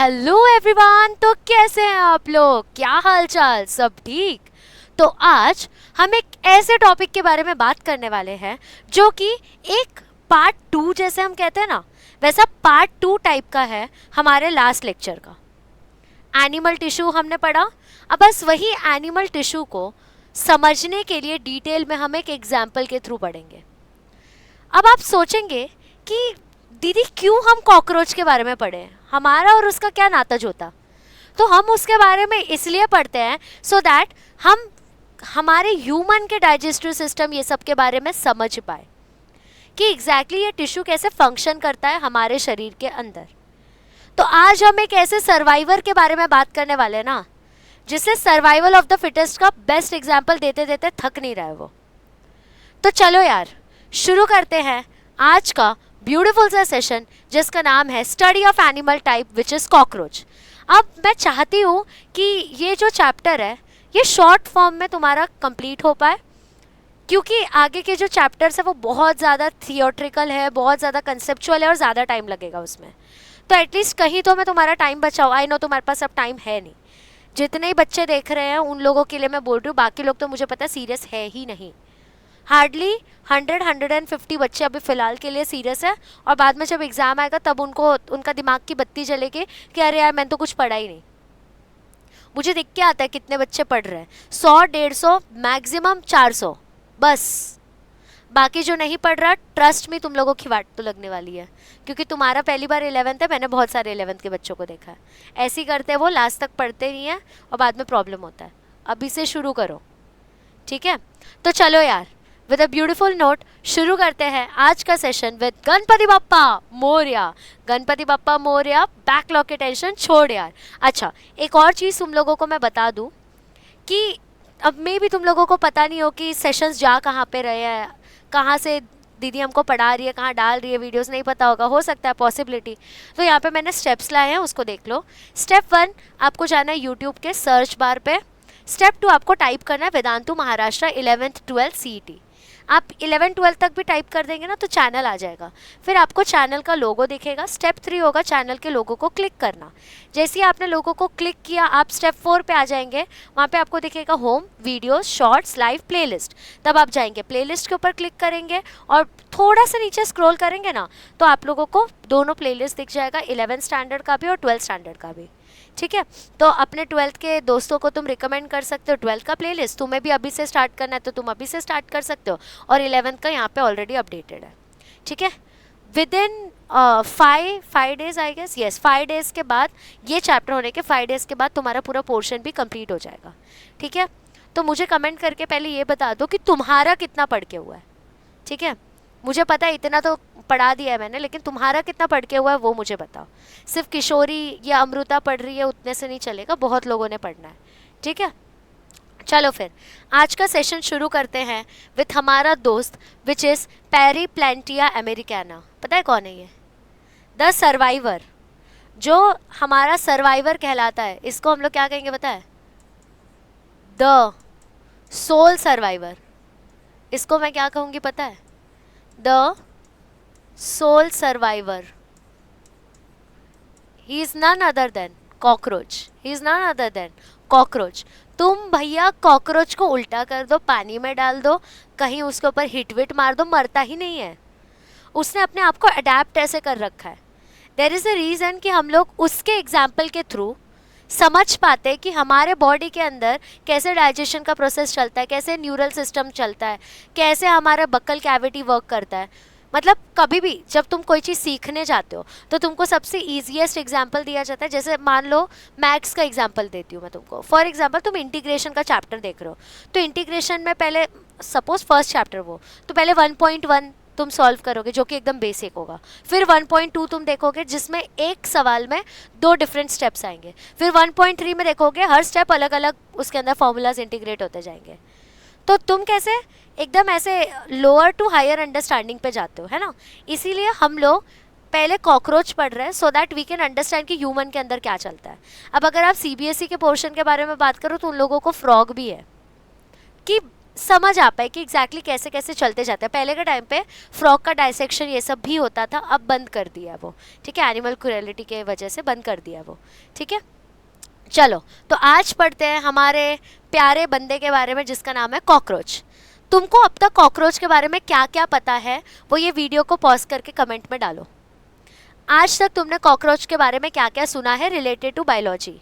Hello everyone. तो कैसे हैं आप लोग? क्या हाल चाल? सब ठीक? तो आज हम एक ऐसे टॉपिक के बारे में बात करने वाले हैं जो कि एक पार्ट टू, जैसे हम कहते हैं ना, वैसा पार्ट टू टाइप का है हमारे लास्ट लेक्चर का। एनिमल टिश्यू हमने पढ़ा। अब बस वही एनिमल टिश्यू को समझने के लिए डिटेल में हम एक एग्जाम्पल के थ्रू पढ़ेंगे। अब आप सोचेंगे कि दीदी क्यों हम कॉकरोच के बारे में पढ़े हैं, हमारा और उसका क्या नाता जोता? तो हम उसके बारे में इसलिए पढ़ते हैं सो दैट हम हमारे ह्यूमन के डाइजेस्टिव सिस्टम ये सब के बारे में समझ पाए कि एग्जैक्टली ये टिश्यू कैसे फंक्शन करता है हमारे शरीर के अंदर। तो आज हम एक ऐसे सर्वाइवर के बारे में बात करने वाले हैं ना, जिससे सर्वाइवल ऑफ द फिटेस्ट का बेस्ट एग्जाम्पल देते देते थक नहीं रहा है वो। तो चलो यार, शुरू करते हैं आज का ब्यूटीफुल सा सेशन जिसका नाम है study of animal type which is cockroach. अब मैं चाहती हूँ कि ये जो चैप्टर है ये शॉर्ट फॉर्म में तुम्हारा कंप्लीट हो पाए, क्योंकि आगे के जो चैप्टर्स है वो बहुत ज़्यादा थियोट्रिकल है, बहुत ज़्यादा कंसेप्चुअल है और ज़्यादा टाइम लगेगा उसमें। तो एटलीस्ट कहीं तो मैं तुम्हारा टाइम बचाऊँ। आई नो तुम्हारे पास अब टाइम है नहीं, जितने ही बच्चे देख रहे हैं उन लोगों के लिए मैं बोल रही हूँ, बाकी लोग तो मुझे पता है सीरियस है ही नहीं। हार्डली 100-150 बच्चे अभी फ़िलहाल के लिए सीरियस है, और बाद में जब एग्ज़ाम आएगा तब उनको उनका दिमाग की बत्ती जलेगी कि अरे यार मैंने तो कुछ पढ़ा ही नहीं। मुझे दिख के आता है कितने बच्चे पढ़ रहे हैं, 100-150 मैक्सिमम 400 बस। बाकी जो नहीं पढ़ रहा, ट्रस्ट में तुम लोगों की वाट तो लगने वाली है, क्योंकि तुम्हारा पहली बार 11th है। मैंने बहुत सारे 11th के बच्चों को देखा है, ऐसे ही करते हैं वो, लास्ट तक पढ़ते नहीं हैं और बाद में प्रॉब्लम होता है। अभी से शुरू करो, ठीक है? तो चलो यार, विद अ ब्यूटीफुल नोट शुरू करते हैं आज का session with Ganpati Bappa Morya. Ganpati Bappa Morya, backlog की टेंशन छोड़ यार। अच्छा, एक और चीज़ तुम लोगों को मैं बता दूं कि अब मे भी तुम लोगों को पता नहीं हो कि सेशंस जा कहाँ पे रहे हैं, कहाँ से दीदी हमको पढ़ा रही है, कहाँ डाल रही है वीडियोस, नहीं पता होगा, हो सकता है पॉसिबिलिटी। तो यहाँ पे मैंने स्टेप्स लाए हैं, उसको देख लो। स्टेप 1, आपको जाना है यूट्यूब के सर्च बार पे। स्टेप 2, आपको टाइप करना है Vedantu Maharashtra 11th 12th CET। आप 11-12 तक भी टाइप कर देंगे ना तो चैनल आ जाएगा, फिर आपको चैनल का लोगो दिखेगा। स्टेप 3 होगा चैनल के लोगो को क्लिक करना। जैसे ही आपने लोगो को क्लिक किया, आप स्टेप 4 पे आ जाएंगे। वहाँ पे आपको दिखेगा home, videos, shorts, live, playlist. तब आप जाएंगे प्लेलिस्ट के ऊपर क्लिक करेंगे और थोड़ा सा नीचे स्क्रॉल करेंगे ना तो आप लोगों को दोनों प्लेलिस्ट दिख जाएगा, 11th स्टैंडर्ड का भी और 12th स्टैंडर्ड का भी, ठीक है? तो अपने 12th के दोस्तों को तुम रिकमेंड कर सकते हो 12th का प्लेलिस्ट। तुम्हें भी अभी से स्टार्ट करना है तो तुम अभी से स्टार्ट कर सकते हो, और 11th का यहाँ पे ऑलरेडी अपडेटेड है, ठीक है? Within 5 days I guess, yes 5 days के बाद, ये चैप्टर होने के 5 डेज के बाद तुम्हारा पूरा पोर्शन भी कंप्लीट हो जाएगा, ठीक है? तो मुझे कमेंट करके पहले ये बता दो कि तुम्हारा कितना पढ़ के हुआ है, ठीक है? मुझे पता है इतना तो पढ़ा दिया है मैंने, लेकिन तुम्हारा कितना पढ़ के हुआ है वो मुझे बताओ। सिर्फ किशोरी या अमृता पढ़ रही है उतने से नहीं चलेगा, बहुत लोगों ने पढ़ना है, ठीक है? चलो फिर आज का सेशन शुरू करते हैं विथ हमारा दोस्त विच इज़ पेरीप्लेंटिया अमेरिकाना। पता है कौन है ये? The survivor. जो हमारा सर्वाइवर कहलाता है, इसको हम लोग क्या कहेंगे पता है? The sole survivor. इसको मैं क्या कहूँगी पता है? The sole survivor. He is none other than cockroach. He is none other than cockroach. तुम भैया कॉकरोच को उल्टा कर दो, पानी में डाल दो, कहीं उसके ऊपर हिट विट मार दो, मरता ही नहीं है। उसने अपने आप को अडेप्ट ऐसे कर रखा है। देयर इज़ अ रीज़न कि हम लोग उसके एग्जाम्पल के थ्रू समझ पाते हैं कि हमारे बॉडी के अंदर कैसे डाइजेशन का प्रोसेस चलता है, कैसे न्यूरल सिस्टम चलता है, कैसे हमारा बक्कल कैविटी वर्क करता है। मतलब कभी भी जब तुम कोई चीज़ सीखने जाते हो तो तुमको सबसे ईजीएस्ट एग्जाम्पल दिया जाता है। जैसे मान लो मैथ्स का एग्जाम्पल देती हूँ मैं तुमको। फॉर एग्जाम्पल तुम इंटीग्रेशन का चैप्टर देख रहे हो, तो इंटीग्रेशन में पहले सपोज फर्स्ट चैप्टर वो, तो पहले 1.1 तुम सॉल्व करोगे जो कि एकदम बेसिक होगा। फिर 1.2 तुम देखोगे जिसमें एक सवाल में 2 डिफरेंट स्टेप्स आएंगे। फिर 1.3 में देखोगे हर स्टेप अलग अलग, उसके अंदर फॉर्मूलाज इंटीग्रेट होते जाएंगे। तो तुम कैसे एकदम ऐसे लोअर टू हायर अंडरस्टैंडिंग पे जाते हो, है ना? इसीलिए हम लोग पहले कॉकरोच पढ़ रहे हैं so that we can understand कि ह्यूमन के अंदर क्या चलता है। अब अगर आप CBSE के पोर्शन के बारे में बात करो तो उन लोगों को फ्रॉग भी है कि समझ आ पाए कि एग्जैक्टली कैसे कैसे चलते जाते हैं। पहले के टाइम पे फ्रॉग का डाइसेक्शन ये सब भी होता था, अब बंद कर दिया वो, ठीक है, एनिमल क्रूएलिटी के वजह से बंद कर दिया वो, ठीक है। चलो तो आज पढ़ते हैं हमारे प्यारे बंदे के बारे में जिसका नाम है कॉकरोच। तुमको अब तक कॉकरोच के बारे में क्या क्या पता है वो ये वीडियो को पॉज करके कमेंट में डालो। आज तक तुमने कॉकरोच के बारे में क्या क्या सुना है रिलेटेड टू बायोलॉजी,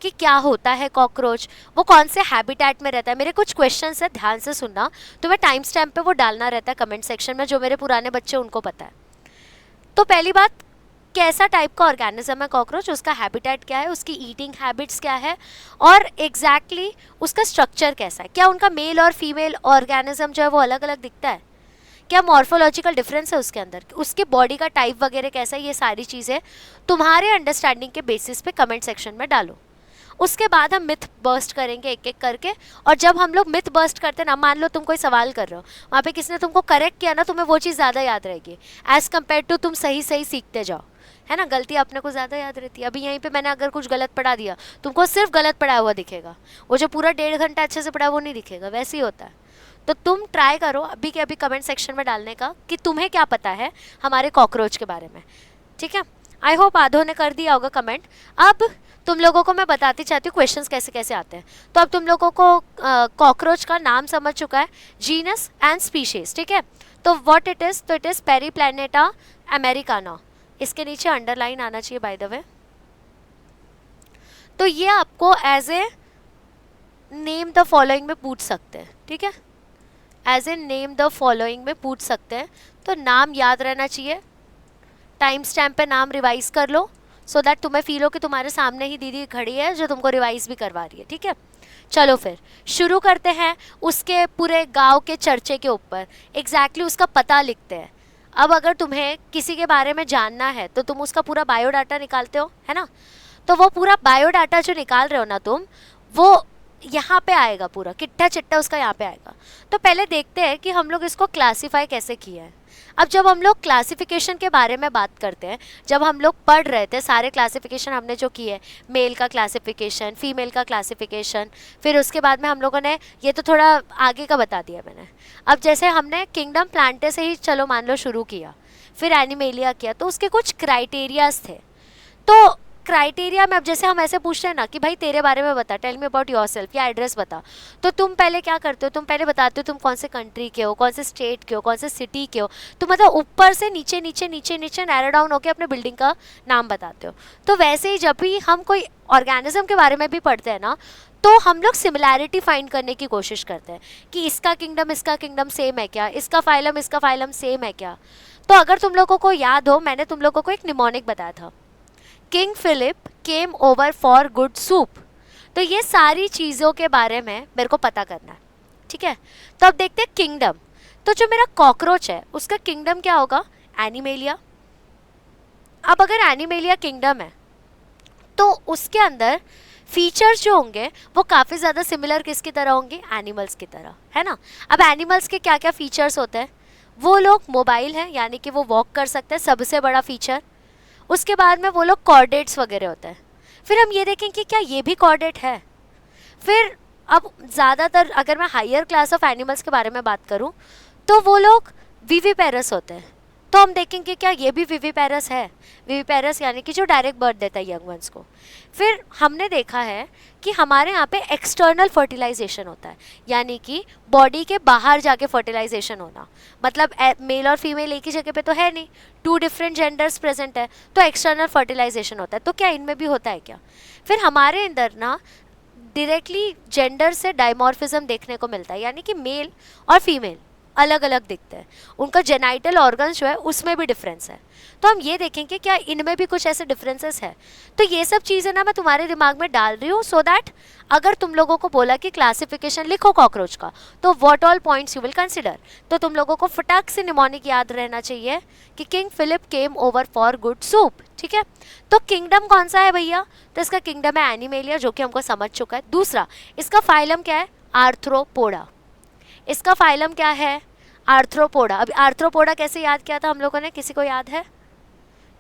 कि क्या होता है कॉकरोच, वो कौन से हैबिटेट में रहता है। मेरे कुछ क्वेश्चंस है, ध्यान से सुनना, तुम्हें टाइम स्टैम्प पे वो डालना रहता है कमेंट सेक्शन में, जो मेरे पुराने बच्चे उनको पता है। तो पहली बात, कैसा टाइप का ऑर्गेनिज्म है कॉकरोच, उसका हैबिटेट क्या है, उसकी ईटिंग हैबिट्स क्या है, और एग्जैक्टली उसका स्ट्रक्चर कैसा है, क्या उनका मेल और फीमेल ऑर्गेनिज्म जो है वो अलग अलग दिखता है, क्या मॉर्फोलॉजिकल डिफरेंस है उसके अंदर, उसके बॉडी का टाइप वगैरह कैसा है, ये सारी चीज़ें तुम्हारे अंडरस्टैंडिंग के बेसिस पे कमेंट सेक्शन में डालो। उसके बाद हम मिथ बर्स्ट करेंगे एक एक करके, और जब हम लोग मिथ बर्स्ट करते हैं ना, मान लो तुम कोई सवाल कर रहे हो, वहाँ पे किसी ने तुमको करेक्ट किया ना, तुम्हें वो चीज़ ज़्यादा याद रहेगी एज़ कम्पेयर टू तुम सही सही सीखते जाओ, है ना। गलती अपने को ज़्यादा याद रहती है। अभी यहीं पे मैंने अगर कुछ गलत पढ़ा दिया, तुमको सिर्फ गलत पढ़ाया हुआ दिखेगा, वो जो पूरा 1.5 घंटा अच्छे से पढ़ा वो नहीं दिखेगा, वैसे ही होता है। तो तुम ट्राई करो अभी के अभी कमेंट सेक्शन में डालने का कि तुम्हें क्या पता है हमारे कॉकरोच के बारे में, ठीक है। आई होप आधों ने कर दिया होगा कमेंट। अब तुम लोगों को मैं बताती चाहती हूँ क्वेश्चंस कैसे कैसे आते हैं। तो अब तुम लोगों को कॉकरोच का नाम समझ चुका है, जीनस एंड स्पीशीज, ठीक है। तो व्हाट इट इज़, तो इट इज़ पेरीप्लैनेटा अमेरिकाना, इसके नीचे अंडरलाइन आना चाहिए बाय द वे। तो ये आपको as a name the following में पूछ सकते हैं, ठीक है, as a name the following में पूछ सकते हैं। तो नाम याद रहना चाहिए, टाइम स्टैम्प पे नाम रिवाइज कर लो सो दैट तुम्हें फील हो कि तुम्हारे सामने ही दीदी खड़ी है जो तुमको रिवाइज भी करवा रही है, ठीक है। चलो फिर शुरू करते हैं उसके पूरे गांव के चर्चे के ऊपर, एग्जैक्टली उसका पता लिखते हैं। अब अगर तुम्हें किसी के बारे में जानना है तो तुम उसका पूरा बायोडाटा निकालते हो, है ना। तो वो पूरा बायोडाटा जो निकाल रहे हो ना तुम, वो यहाँ पे आएगा, पूरा किट्ठा चिट्ठा उसका यहाँ पे आएगा। तो पहले देखते हैं कि हम लोग इसको क्लासीफाई कैसे किया है। अब जब हम लोग क्लासिफिकेशन के बारे में बात करते हैं, जब हम लोग पढ़ रहे थे सारे क्लासिफिकेशन हमने जो किए, मेल का क्लासिफिकेशन, फीमेल का क्लासिफिकेशन, फिर उसके बाद में हम लोगों ने ये तो थोड़ा आगे का बता दिया मैंने। अब जैसे हमने किंगडम प्लांटे से ही चलो मान लो शुरू किया, फिर एनिमेलिया किया, तो उसके कुछ क्राइटेरियाज थे। तो क्राइटेरिया में अब जैसे हम ऐसे पूछते हैं ना कि भाई तेरे बारे में बता, टेल मी अबाउट योरसेल्फ, या एड्रेस बता, तो तुम पहले क्या करते हो, तुम पहले बताते हो तुम कौन से कंट्री के हो, कौन से स्टेट के हो, कौन से सिटी के हो। तो मतलब ऊपर से नीचे नीचे नीचे नीचे नैरो डाउन होकर अपने बिल्डिंग का नाम बताते हो। तो वैसे ही जब भी हम कोई ऑर्गेनिज्म के बारे में भी पढ़ते हैं ना, तो हम लोग सिमिलैरिटी फाइंड करने की कोशिश करते हैं कि इसका किंगडम सेम है क्या, इसका फाइलम सेम है क्या। तो अगर तुम लोगों को याद हो, मैंने तुम लोगों को एक निमोनिक बताया था, King Philip came over for good soup. तो ये सारी चीज़ों के बारे में मेरे को पता करना है, ठीक है। तो अब देखते हैं किंगडम। तो जो मेरा कॉकरोच है उसका किंगडम क्या होगा, एनिमेलिया। अब अगर एनिमेलिया किंगडम है तो उसके अंदर फीचर्स जो होंगे वो काफ़ी ज़्यादा सिमिलर किसकी तरह होंगे, एनिमल्स की तरह, है ना। अब एनिमल्स के क्या क्या फीचर्स होते हैं, वो लोग मोबाइल हैं, यानी कि वो वॉक कर सकते हैं, सबसे बड़ा फीचर। उसके बाद में वो लोग कॉर्डेट्स वगैरह होते हैं। फिर हम ये देखें कि क्या ये भी कॉर्डेट है। फिर अब ज़्यादातर अगर मैं हायर क्लास ऑफ एनिमल्स के बारे में बात करूं तो वो लोग विविपेरस होते हैं। तो हम देखेंगे क्या ये भी विविपेरस है, विविपेरस यानी कि जो डायरेक्ट बर्थ देता है यंग वंस को। फिर हमने देखा है कि हमारे यहाँ पे एक्सटर्नल फर्टिलाइजेशन होता है, यानी कि बॉडी के बाहर जाके फर्टिलाइजेशन होना, मतलब मेल और फीमेल एक ही जगह पे तो है नहीं, 2 डिफरेंट जेंडर्स प्रेजेंट है, तो एक्सटर्नल फर्टिलाइजेशन होता है। तो क्या इनमें भी होता है क्या। फिर हमारे अंदर ना डायरेक्टली जेंडर से डायमॉर्फिज्म देखने को मिलता है, यानी कि मेल और फीमेल अलग अलग दिखते हैं, उनका जेनाइटल ऑर्गन जो है उसमें भी डिफरेंस है। तो हम ये देखेंगे क्या इनमें भी कुछ ऐसे डिफरेंसेस है। तो ये सब चीज़ें ना मैं तुम्हारे दिमाग में डाल रही हूँ सो दैट अगर तुम लोगों को बोला कि क्लासिफिकेशन लिखो कॉकरोच का, तो what all points you will consider. तो तुम लोगों को फटाक से निमोनिक याद रहना चाहिए कि King Philip came over for good soup, ठीक है। तो किंगडम कौन सा है भैया, तो इसका किंगडम है एनिमेलिया, जो कि हमको समझ चुका है। दूसरा, इसका फाइलम क्या है, आर्थ्रोपोडा। इसका फाइलम क्या है, आर्थ्रोपोडा। अब आर्थ्रोपोडा कैसे याद किया था हम लोगों ने, किसी को याद है,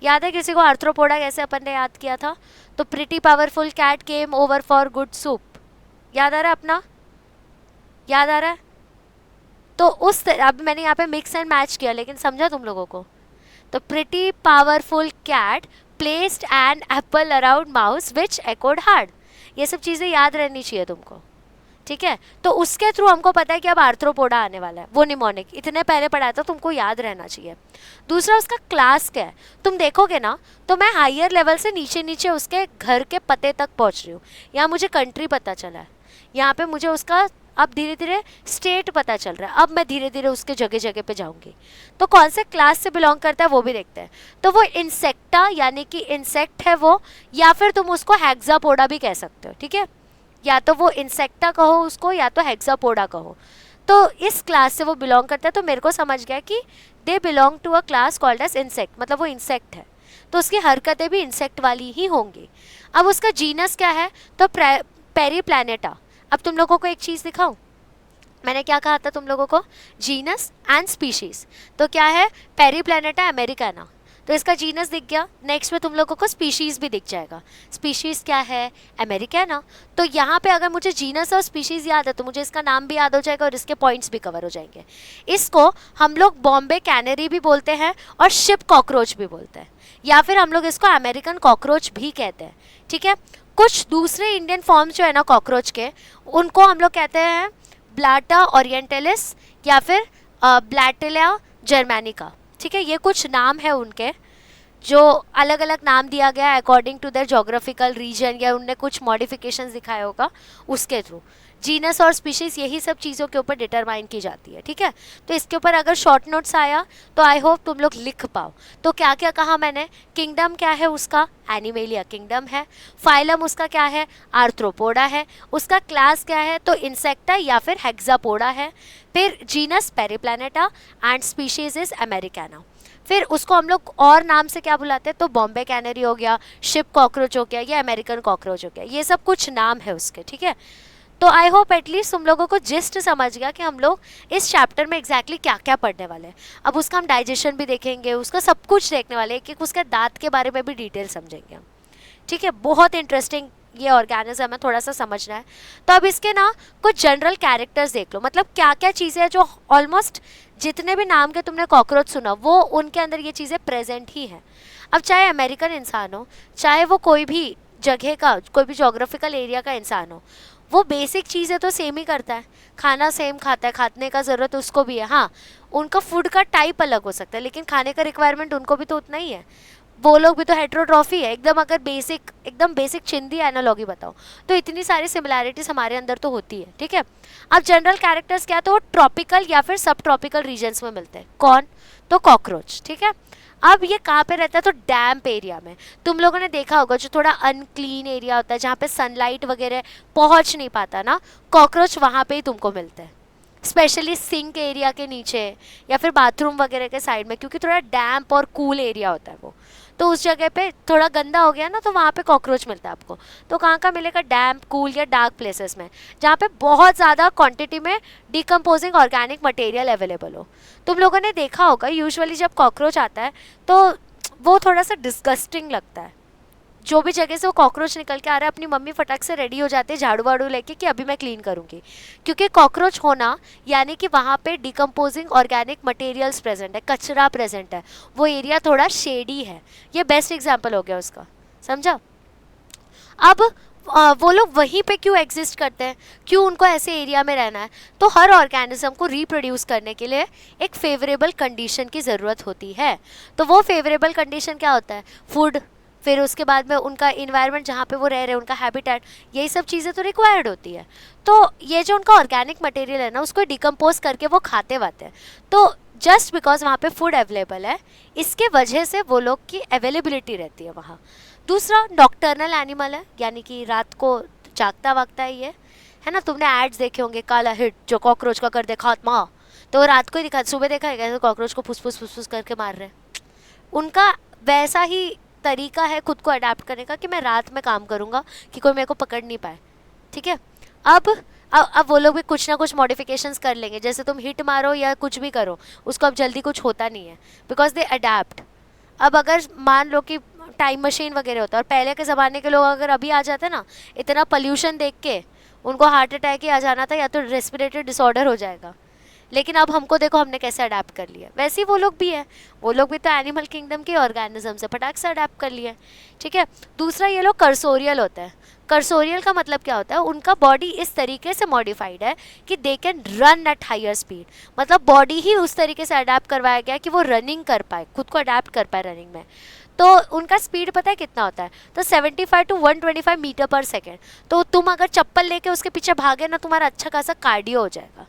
याद है किसी को आर्थ्रोपोडा कैसे अपन ने याद किया था। तो pretty powerful cat came over for good soup, याद आ रहा है अपना, याद आ रहा है। तो अब मैंने यहाँ पे मिक्स एंड मैच किया, लेकिन समझा तुम लोगों को? तो pretty powerful cat placed an apple around mouse which echoed hard. ये सब चीज़ें याद रहनी चाहिए तुमको, ठीक है? तो उसके थ्रू हमको पता है कि अब आर्थ्रोपोडा आने वाला है, वो निमोनिक, इतने पहले पढ़ाया था, तुमको याद रहना चाहिए। दूसरा उसका क्लास क्या है, तुम देखोगे ना तो मैं हायर लेवल से नीचे नीचे उसके घर के पते तक पहुंच रही हूँ। यहाँ मुझे कंट्री पता चला है, यहाँ पे मुझे उसका अब धीरे धीरे स्टेट पता चल रहा है, अब मैं धीरे धीरे उसके जगह जगह पे जाऊंगी। तो कौन से क्लास से बिलोंग करता है वो भी देखते हैं। तो वो इंसेक्टा यानी कि इंसेक्ट है वो, या फिर तुम उसको हेक्सापोडा भी कह सकते हो, ठीक है? या तो वो इंसेक्टा कहो उसको, या तो हेक्सापोडा कहो। तो इस क्लास से वो बिलोंग करता है, तो मेरे को समझ गया कि they belong to a class called as insect, मतलब वो इंसेक्ट है, तो उसकी हरकतें भी इंसेक्ट वाली ही होंगी। अब उसका जीनस क्या है, तो पेरीप्लैनेटा। अब तुम लोगों को एक चीज़ दिखाऊं, मैंने क्या कहा था तुम लोगों को, जीनस एंड स्पीशीज। तो क्या है, पेरीप्लैनेटा अमेरिकाना, तो इसका जीनस दिख गया। नेक्स्ट में तुम लोगों को स्पीशीज भी दिख जाएगा। स्पीशीज क्या है, अमेरिकाना। तो यहाँ पे अगर मुझे जीनस और स्पीशीज याद है तो मुझे इसका नाम भी याद हो जाएगा और इसके पॉइंट्स भी कवर हो जाएंगे। इसको हम लोग बॉम्बे कैनरी भी बोलते हैं और शिप कॉकरोच भी बोलते हैं, या फिर हम लोग इसको अमेरिकन कॉकरोच भी कहते हैं, ठीक है? कुछ दूसरे इंडियन फॉर्म्स जो है ना कॉकरोच के, उनको हम लोग कहते हैं ब्लाटा ओरिएंटलिस या फिर ब्लैटिला जर्मैनिका, ठीक है? ये कुछ नाम है उनके, जो अलग अलग नाम दिया गया है according to their geographical region, या उनने कुछ मॉडिफिकेशंस दिखाए होगा उसके थ्रू। जीनस और स्पीशीज यही सब चीज़ों के ऊपर डिटरमाइन की जाती है, ठीक है? तो इसके ऊपर अगर शॉर्ट नोट्स आया तो आई होप तुम लोग लिख पाओ। तो क्या क्या कहा मैंने, किंगडम क्या है उसका, एनिमेलिया किंगडम है। फाइलम उसका क्या है, आर्थ्रोपोडा है। उसका क्लास क्या है, तो इंसेक्टा या फिर हेक्सापोडा है। फिर genus Periplaneta and species is Americana. फिर उसको हम लोग और नाम से क्या बुलाते हैं, तो बॉम्बे कैनरी हो गया, शिप कॉकरोच हो गया, या अमेरिकन कॉकरोच हो गया, ये सब कुछ नाम है उसके, ठीक है? तो आई होप एटलीस्ट तुम लोगों को जिस्ट समझ गया कि हम लोग इस चैप्टर में एग्जैक्टली क्या क्या पढ़ने वाले हैं। अब उसका हम डाइजेशन भी देखेंगे, उसका सब कुछ देखने वाले हैं, कि उसके दांत के बारे में भी डिटेल समझेंगे हम, ठीक है? बहुत इंटरेस्टिंग ये ऑर्गेनिज्म है, थोड़ा सा समझना है। तो अब इसके ना कुछ जनरल कैरेक्टर्स देख लो, मतलब क्या क्या चीज़ें हैं जो ऑलमोस्ट जितने भी नाम के तुमने कॉकरोच सुना वो उनके अंदर ये चीज़ें प्रेजेंट ही हैं। अब चाहे अमेरिकन इंसान हो, चाहे वो कोई भी जगह का, कोई भी जोग्राफिकल एरिया का इंसान हो, वो बेसिक चीज़ें तो सेम ही करता है, खाना सेम खाता है, खाने का ज़रूरत उसको भी है। हाँ, उनका फूड का टाइप अलग हो सकता है, लेकिन खाने का रिक्वायरमेंट उनको भी तो उतना ही है। वो लोग भी तो हेट्रोट्रॉफी है एकदम। अगर एकदम बेसिक चिंदी एनालॉगी बताओ तो इतनी सारी सिमिलैरिटीज हमारे अंदर तो होती है, ठीक है? अब जनरल कैरेक्टर्स क्या, तो वो ट्रॉपिकल या फिर सब ट्रॉपिकल रीजन्स में मिलते हैं। कौन, तो कॉकरोच, ठीक है? अब ये कहाँ पे रहता है, तो डैम्प एरिया में। तुम लोगों ने देखा होगा जो थोड़ा अनक्लीन एरिया होता है, जहाँ पे सनलाइट वगैरह पहुँच नहीं पाता ना, कॉकरोच वहाँ पे ही तुमको मिलते हैं। स्पेशली सिंक एरिया के नीचे या फिर बाथरूम वगैरह के साइड में, क्योंकि थोड़ा डैम्प और कूल एरिया होता है वो। तो उस जगह पे थोड़ा गंदा हो गया ना, तो वहाँ पे कॉकरोच मिलता है आपको। तो कहाँ का मिलेगा, डैम्प, कूल या डार्क प्लेसेस में, जहाँ पे बहुत ज़्यादा क्वांटिटी में डिकम्पोजिंग ऑर्गेनिक मटेरियल अवेलेबल हो। तुम लोगों ने देखा होगा यूजुअली जब कॉकरोच आता है तो वो थोड़ा सा डिस्गस्टिंग लगता है। जो भी जगह से वो कॉकरोच निकल के आ रहा है, अपनी मम्मी फटाक से रेडी हो जाते हैं झाड़ू वाड़ू लेके कि अभी मैं क्लीन करूँगी, क्योंकि कॉकरोच होना यानी कि वहाँ पे डिकम्पोजिंग ऑर्गेनिक मटेरियल्स प्रेजेंट है, कचरा प्रेजेंट है, वो एरिया थोड़ा शेडी है। ये बेस्ट एग्जाम्पल हो गया उसका, समझा? अब वो लोग वहीं पे क्यों एग्जिस्ट करते हैं, क्यों उनको ऐसे एरिया में रहना है, तो हर ऑर्गेनिज्म को रिप्रोड्यूस करने के लिए एक फेवरेबल कंडीशन की ज़रूरत होती है। तो वो फेवरेबल कंडीशन क्या होता है, फूड, फिर उसके बाद में उनका इन्वायरमेंट जहाँ पे वो रह रहे हैं, उनका हैबिटेट, यही सब चीज़ें तो रिक्वायर्ड होती है। तो ये जो उनका ऑर्गेनिक मटेरियल है ना, उसको डिकम्पोज करके वो खाते वाते हैं। तो जस्ट बिकॉज वहाँ पे फूड अवेलेबल है, इसके वजह से वो लोग की अवेलेबिलिटी रहती है वहाँ। दूसरा नॉकटर्नल एनिमल है, यानी कि रात को जागता वागता है ये, है ना? तुमने एड्स देखे होंगे, काला हिट जो कॉकरोच का कर दे खात्मा, तो रात को ही दिखा, सुबह देखा है कैसे कॉकरोच को फुसफुस करके मार रहे हैं। उनका वैसा ही तरीका है खुद को अडेप्ट करने का कि मैं रात में काम करूँगा कि कोई मेरे को पकड़ नहीं पाए, ठीक है? अब वो लोग भी कुछ ना कुछ मॉडिफिकेशंस कर लेंगे, जैसे तुम हिट मारो या कुछ भी करो, उसको अब जल्दी कुछ होता नहीं है, बिकॉज दे अडेप्ट। अब अगर मान लो कि टाइम मशीन वगैरह होता है और पहले के ज़माने के लोग अगर अभी आ जाते ना, इतना पोल्यूशन देख के उनको हार्ट अटैक ही आ जाना था, या तो रेस्पिरेटरी डिसऑर्डर हो जाएगा, लेकिन अब हमको देखो हमने कैसे अडेप्ट कर लिया, वैसे ही वो लोग भी है, वो लोग भी तो एनिमल किंगडम के ऑर्गेनिज्म से फटाक से अडेप्ट कर लिया, ठीक है। दूसरा ये लोग कर्सोरियल होता है। कर्सोरियल का मतलब क्या होता है, उनका बॉडी इस तरीके से मॉडिफाइड है कि they can run at higher speed, मतलब बॉडी ही उस तरीके से अडेप्ट करवाया गया कि वो रनिंग कर पाए, खुद को अडेप्ट कर पाए रनिंग में। तो उनका स्पीड पता है कितना होता है, तो 75 to 125 मीटर पर सेकेंड। तो तुम अगर चप्पल लेके उसके पीछे भागे ना, तुम्हारा अच्छा खासा कार्डियो हो जाएगा।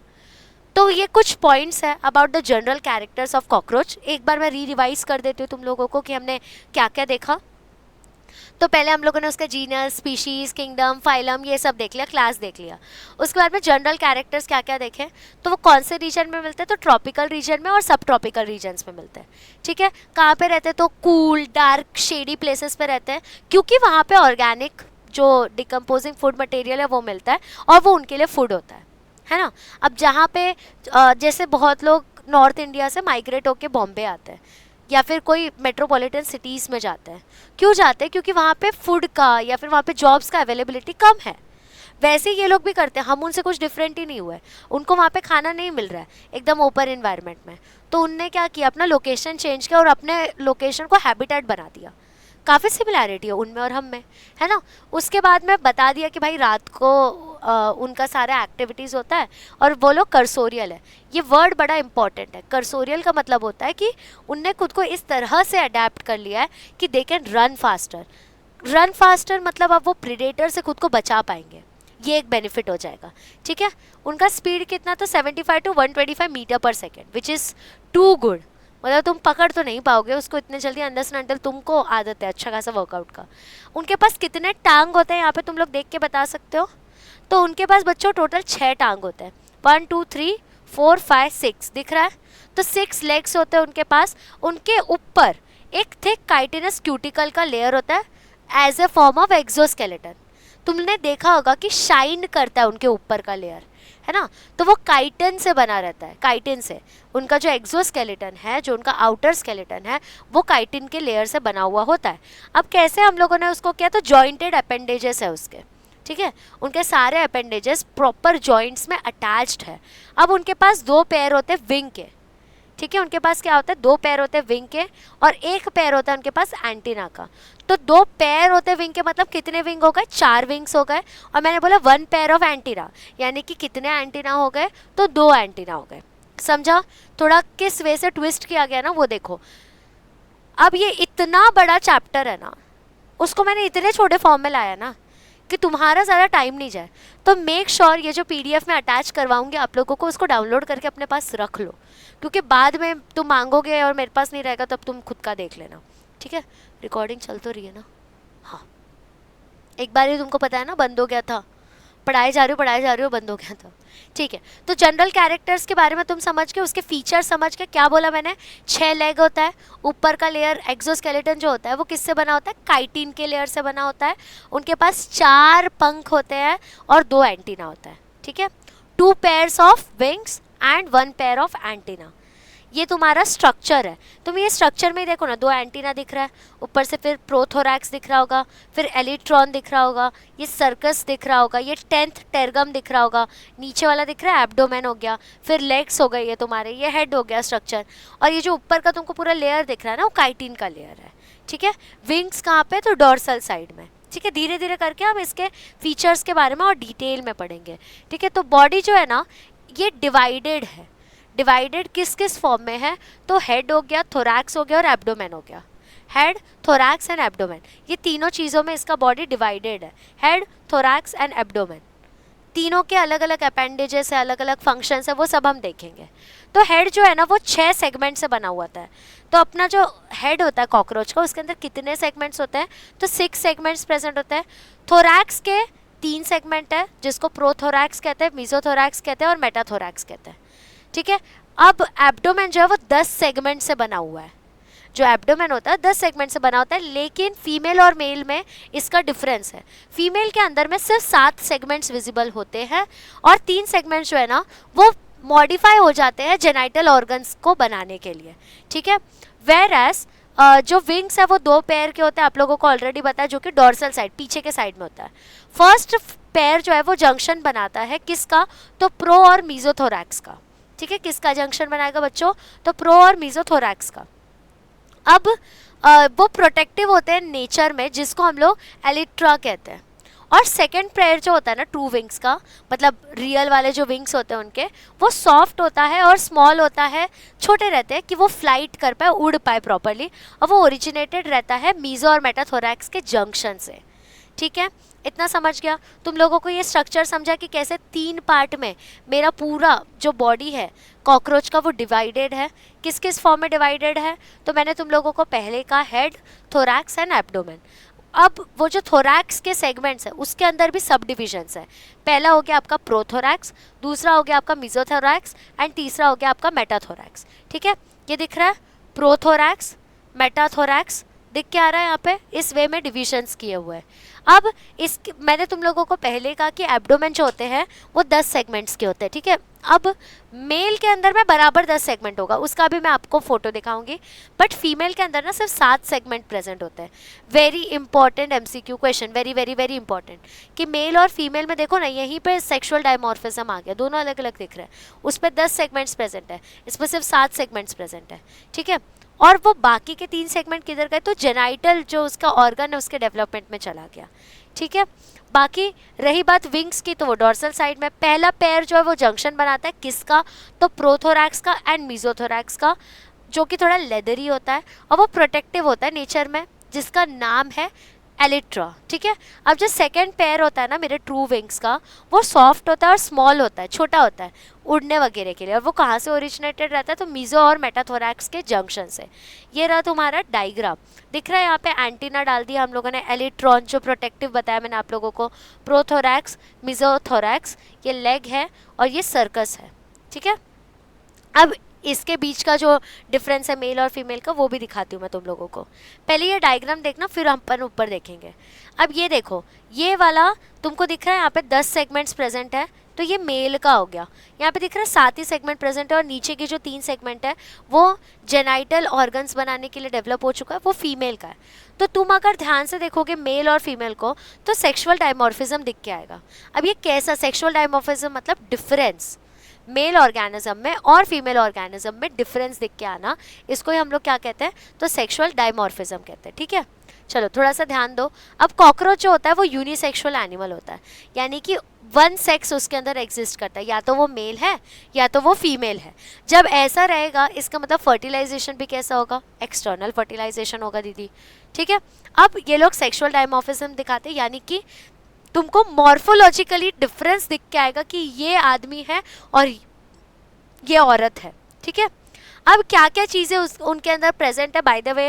तो ये कुछ पॉइंट्स है about the general characters of cockroach. एक बार मैं रिवाइज कर देती हूँ तुम लोगों को कि हमने क्या क्या देखा। तो पहले हम लोगों ने उसका जीनस, स्पीशीज, किंगडम, फाइलम ये सब देख लिया, क्लास देख लिया। उसके बाद में जनरल कैरेक्टर्स क्या क्या देखे, तो वो कौन से रीजन में मिलते हैं, तो ट्रॉपिकल रीजन में और सब ट्रॉपिकल रीजन्स में मिलते हैं, ठीक है। कहाँ पे रहते हैं, तो कूल, डार्क, शेडी प्लेसेस पे रहते हैं, क्योंकि वहाँ पे ऑर्गेनिक जो डिकम्पोजिंग फूड मटेरियल है वो मिलता है और वो उनके लिए फूड होता है ना। अब जहाँ पे जैसे बहुत लोग नॉर्थ इंडिया से माइग्रेट होके बॉम्बे आते हैं या फिर कोई मेट्रोपॉलिटन सिटीज़ में जाते हैं, क्यों जाते हैं, क्योंकि वहाँ पे फूड का या फिर वहाँ पे जॉब्स का अवेलेबिलिटी कम है। वैसे ये लोग भी करते हैं, हम उनसे कुछ डिफरेंट ही नहीं हुआ है, उनको वहाँ पे खाना नहीं मिल रहा है एकदम ओपन इन्वायरमेंट में, तो उनने क्या किया, अपना लोकेशन चेंज किया और अपने लोकेशन को हैबिटेट बना दिया। काफ़ी सिमिलैरिटी है उनमें और हम में, है ना। उसके बाद में बता दिया कि भाई रात को उनका सारा एक्टिविटीज़ होता है और वो लोग कर्सोरियल है। ये वर्ड बड़ा इंपॉर्टेंट है। कर्सोरियल का मतलब होता है कि उनने खुद को इस तरह से अडेप्ट कर लिया है कि they can run faster. Run faster मतलब अब वो प्रीडेटर से खुद को बचा पाएंगे, ये एक बेनिफिट हो जाएगा, ठीक है। उनका स्पीड कितना, तो 75 to 125 मीटर पर second, which is too good. मतलब तुम पकड़ तो नहीं पाओगे उसको इतने जल्दी, अंदर अंदर तुमको आदत है अच्छा खासा वर्कआउट का। उनके पास कितने टांग होते हैं यहाँ पे तुम लोग देख के बता सकते हो, तो उनके पास बच्चों टोटल 6 टांग होते हैं, 1 2 3 4 5 6 दिख रहा है, तो 6 लेग्स होते हैं उनके पास। उनके ऊपर एक थिक काइटिनस क्यूटिकल का लेयर होता है as a form of exoskeleton. तुमने देखा होगा कि शाइन करता है उनके ऊपर का लेयर, है ना, तो वो काइटिन से बना रहता है। काइटिन से उनका जो एक्सोस्केलेटन है, जो उनका आउटर स्केलेटन है, वो काइटिन के लेयर से बना हुआ होता है। अब कैसे हम लोगों ने उसको किया, तो जॉइंटेड अपेंडेजेस है उसके, ठीक है। उनके सारे अपेंडेजेस प्रॉपर जॉइंट्स में अटैच्ड है। अब उनके पास 2 पैर होते हैं विंग के, ठीक है। उनके पास क्या होता है, 2 पैर होते हैं विंग के और 1 पैर होता है उनके पास एंटीना का। तो 2 पैर होते हैं विंग के, मतलब कितने विंग हो गए, 4 विंग्स हो गए। और मैंने बोला 1 पैर ऑफ एंटीना, यानी कि कितने एंटीना हो गए, तो 2 एंटीना हो गए। समझा, थोड़ा किस वे से ट्विस्ट किया गया ना, वो देखो। अब ये इतना बड़ा चैप्टर है ना, उसको मैंने इतने छोटे फॉर्म में लाया ना कि तुम्हारा ज़्यादा टाइम नहीं जाए। तो मेक श्योर ये जो PDF में अटैच करवाऊंगी आप लोगों को, उसको डाउनलोड करके अपने पास रख लो, क्योंकि बाद में तुम मांगोगे और मेरे पास नहीं रहेगा, तब तुम खुद का देख लेना, ठीक है। रिकॉर्डिंग चल तो रही है ना, हाँ। एक बार ही तुमको पता है ना बंद हो गया था, पढ़ाए जा रही हो बंद हो गया था, ठीक है। तो जनरल कैरेक्टर्स के बारे में तुम समझ के, उसके फीचर समझ के, क्या बोला मैंने, 6 लेग होता है, ऊपर का लेयर एक्सोस्केलेटन जो होता है वो किससे बना होता है, काइटिन के लेयर से बना होता है। उनके पास 4 पंख होते हैं और 2 एंटीना होता है, ठीक है। 2 pairs of wings and 1 pair of antenna. ये तुम्हारा स्ट्रक्चर है। तुम ये स्ट्रक्चर में ही देखो ना, 2 एंटीना दिख रहा है ऊपर से, फिर प्रोथोरैक्स दिख रहा होगा, फिर एलिट्रॉन दिख रहा होगा, ये सर्कस दिख रहा होगा, ये 10th टेरगम दिख रहा होगा, नीचे वाला दिख रहा है एब्डोमेन हो गया, फिर लेग्स हो गए ये तुम्हारे, ये हेड हो गया स्ट्रक्चर, और ये जो ऊपर का तुमको पूरा लेयर दिख रहा है ना, वो काइटिन का लेयर है, ठीक है। विंग्स कहाँ पे, तो डॉर्सल साइड में, ठीक है। धीरे धीरे करके हम इसके फीचर्स के बारे में और डिटेल में पढ़ेंगे, ठीक है। तो बॉडी जो है ना, ये डिवाइडेड है। डिवाइडेड किस किस फॉर्म में है, तो हेड हो गया, थोरैक्स हो गया और एब्डोमेन हो गया। हेड, थोरैक्स एंड एब्डोमेन, ये तीनों चीज़ों में इसका बॉडी डिवाइडेड है। हेड, थोरैक्स एंड एब्डोमेन, तीनों के अलग अलग अपेंडेजेस है, अलग अलग फंक्शंस है, वो सब हम देखेंगे। तो हेड जो है ना, वो 6 सेगमेंट से बना हुआ है। तो अपना जो हेड होता है कॉकरोच का, उसके अंदर कितने सेगमेंट्स होते हैं, तो 6 सेगमेंट्स प्रेजेंट होते हैं। थोरैक्स के 3 सेगमेंट है, जिसको प्रोथोरैक्स कहते हैं, मीजोथोरैक्स कहते हैं और मेटाथोरैक्स कहते हैं, ठीक है। अब एब्डोमेन जो है वो 10 सेगमेंट से बना हुआ है। जो एब्डोमेन होता है 10 सेगमेंट से बना होता है, लेकिन फीमेल और मेल में इसका डिफरेंस है। फीमेल के अंदर में सिर्फ 7 सेगमेंट्स विजिबल होते हैं और 3 सेगमेंट्स जो है ना, वो मॉडिफाई हो जाते हैं जेनाइटल ऑर्गन्स को बनाने के लिए, ठीक है। वेयर एज जो विंग्स है वो 2 पेयर के होते हैं, आप लोगों को ऑलरेडी बताया, जो कि डॉर्सल साइड, पीछे के साइड में होता है। फर्स्ट पेयर जो है वो जंक्शन बनाता है किसका, तो प्रो और मीजोथोरैक्स का, ठीक है, किसका जंक्शन बनाएगा बच्चों? तो प्रो और मीजोथोरैक्स का। अब वो प्रोटेक्टिव होते हैं नेचर में, जिसको हम लोग एलिट्रा कहते हैं। और सेकेंड पेयर जो होता है ना ट्रू विंग्स का, मतलब रियल वाले जो विंग्स होते हैं उनके, वो सॉफ्ट होता है और स्मॉल होता है, छोटे रहते हैं कि वो फ्लाइट कर पाए, उड़ पाए प्रॉपरली। और वो ओरिजिनेटेड रहता है मीजो और मेटाथोरैक्स के जंक्शन से। ठीक है, इतना समझ गया? तुम लोगों को ये स्ट्रक्चर समझा कि कैसे 3 पार्ट में मेरा पूरा जो बॉडी है कॉकरोच का वो डिवाइडेड है। किस किस फॉर्म में डिवाइडेड है? तो मैंने तुम लोगों को पहले कहा हेड, थोरैक्स एंड एब्डोमेन। अब वो जो थोरैक्स के सेगमेंट्स है उसके अंदर भी सब डिविजन्स है। पहला हो गया आपका प्रोथोरैक्स, दूसरा हो गया आपका मीजोथोरैक्स एंड तीसरा हो गया आपका मेटाथोरैक्स। ठीक है, ये दिख रहा है प्रोथोरैक्स, मेटाथोरैक्स, दिख के आ रहा है यहाँ पे, इस वे में डिविजन्स किए हुए हैं। अब इस मैंने तुम लोगों को पहले कहा कि एब्डोमेन जो होते हैं वो 10 सेगमेंट्स के होते हैं। ठीक है, अब मेल के अंदर में बराबर 10 सेगमेंट होगा, उसका भी मैं आपको फोटो दिखाऊंगी, बट फीमेल के अंदर ना सिर्फ 7 सेगमेंट प्रेजेंट होते हैं। Very important MCQ question, very very very important, कि मेल और फीमेल में देखो ना, यहीं पे सेक्सुअल डायमॉर्फिज्म आ गया, दोनों अलग अलग दिख रहे हैं। उस पर 10 सेगमेंट्स प्रेजेंट है, इस पर सिर्फ 7 सेगमेंट्स प्रेजेंट है। ठीक है, और वो बाकी के 3 सेगमेंट किधर गए? तो जेनाइटल जो उसका ऑर्गन है उसके डेवलपमेंट में चला गया। ठीक है, बाकी रही बात विंग्स की, तो वो डॉर्सल साइड में पहला पैर जो है वो जंक्शन बनाता है, किसका? तो प्रोथोरैक्स का एंड मीजोथोरैक्स का, जो कि थोड़ा लेदरी होता है और वो प्रोटेक्टिव होता है नेचर में, जिसका नाम है एलिट्रा। ठीक है, अब जो सेकेंड पेयर होता है ना मेरे ट्रू विंग्स का, वो सॉफ्ट होता है और स्मॉल होता है, छोटा होता है उड़ने वगैरह के लिए। और वो कहाँ से ओरिजिनेटेड रहता है? तो मीजो और मेटाथोरैक्स के जंक्शन से। ये रहा तुम्हारा डायग्राम, दिख रहा है यहाँ पे एंटीना डाल दिया हम लोगों ने, एलिट्रॉन जो प्रोटेक्टिव बताया मैंने आप लोगों को, प्रोथोरैक्स, मीजोथोरैक्स, ये लेग है और ये सर्कस है। ठीक है, अब इसके बीच का जो डिफरेंस है मेल और फीमेल का वो भी दिखाती हूँ मैं तुम लोगों को। पहले ये डायग्राम देखना, फिर हम अपन ऊपर देखेंगे। अब ये देखो, ये वाला तुमको दिख रहा है यहाँ पे 10 सेगमेंट्स प्रेजेंट है, तो ये मेल का हो गया। यहाँ पे दिख रहा है 7 ही सेगमेंट प्रेजेंट है, और नीचे के जो 3 सेगमेंट है वो जेनाइटल ऑर्गन्स बनाने के लिए डेवलप हो चुका है, वो फीमेल का है। तो तुम अगर ध्यान से देखोगे मेल और फीमेल को, तो सेक्सुअल डायमॉर्फिज्म दिख के आएगा। अब ये कैसा सेक्सुअल डायमॉर्फिज्म? मतलब डिफरेंस मेल ऑर्गेनिज्म में और फीमेल ऑर्गेनिज्म में डिफरेंस दिख के आना, इसको ही हम लोग क्या कहते हैं? तो सेक्सुअल डायमॉर्फिज्म कहते हैं। ठीक है, चलो थोड़ा सा ध्यान दो। अब कॉकरोच जो होता है वो यूनिसेक्सुअल एनिमल होता है, यानी कि वन सेक्स उसके अंदर एग्जिस्ट करता है, या तो वो मेल है या तो वो फीमेल है। जब ऐसा रहेगा इसका मतलब फर्टिलाइजेशन भी कैसा होगा? एक्सटर्नल फर्टिलाइजेशन होगा दीदी। ठीक है, अब ये लोग सेक्सुअल डायमॉर्फिज्म दिखाते हैं, यानी कि तुमको मॉर्फोलॉजिकली डिफरेंस दिख के आएगा कि ये आदमी है और ये औरत है। ठीक है, अब क्या क्या चीज़ें उनके अंदर प्रेजेंट है? बाय द वे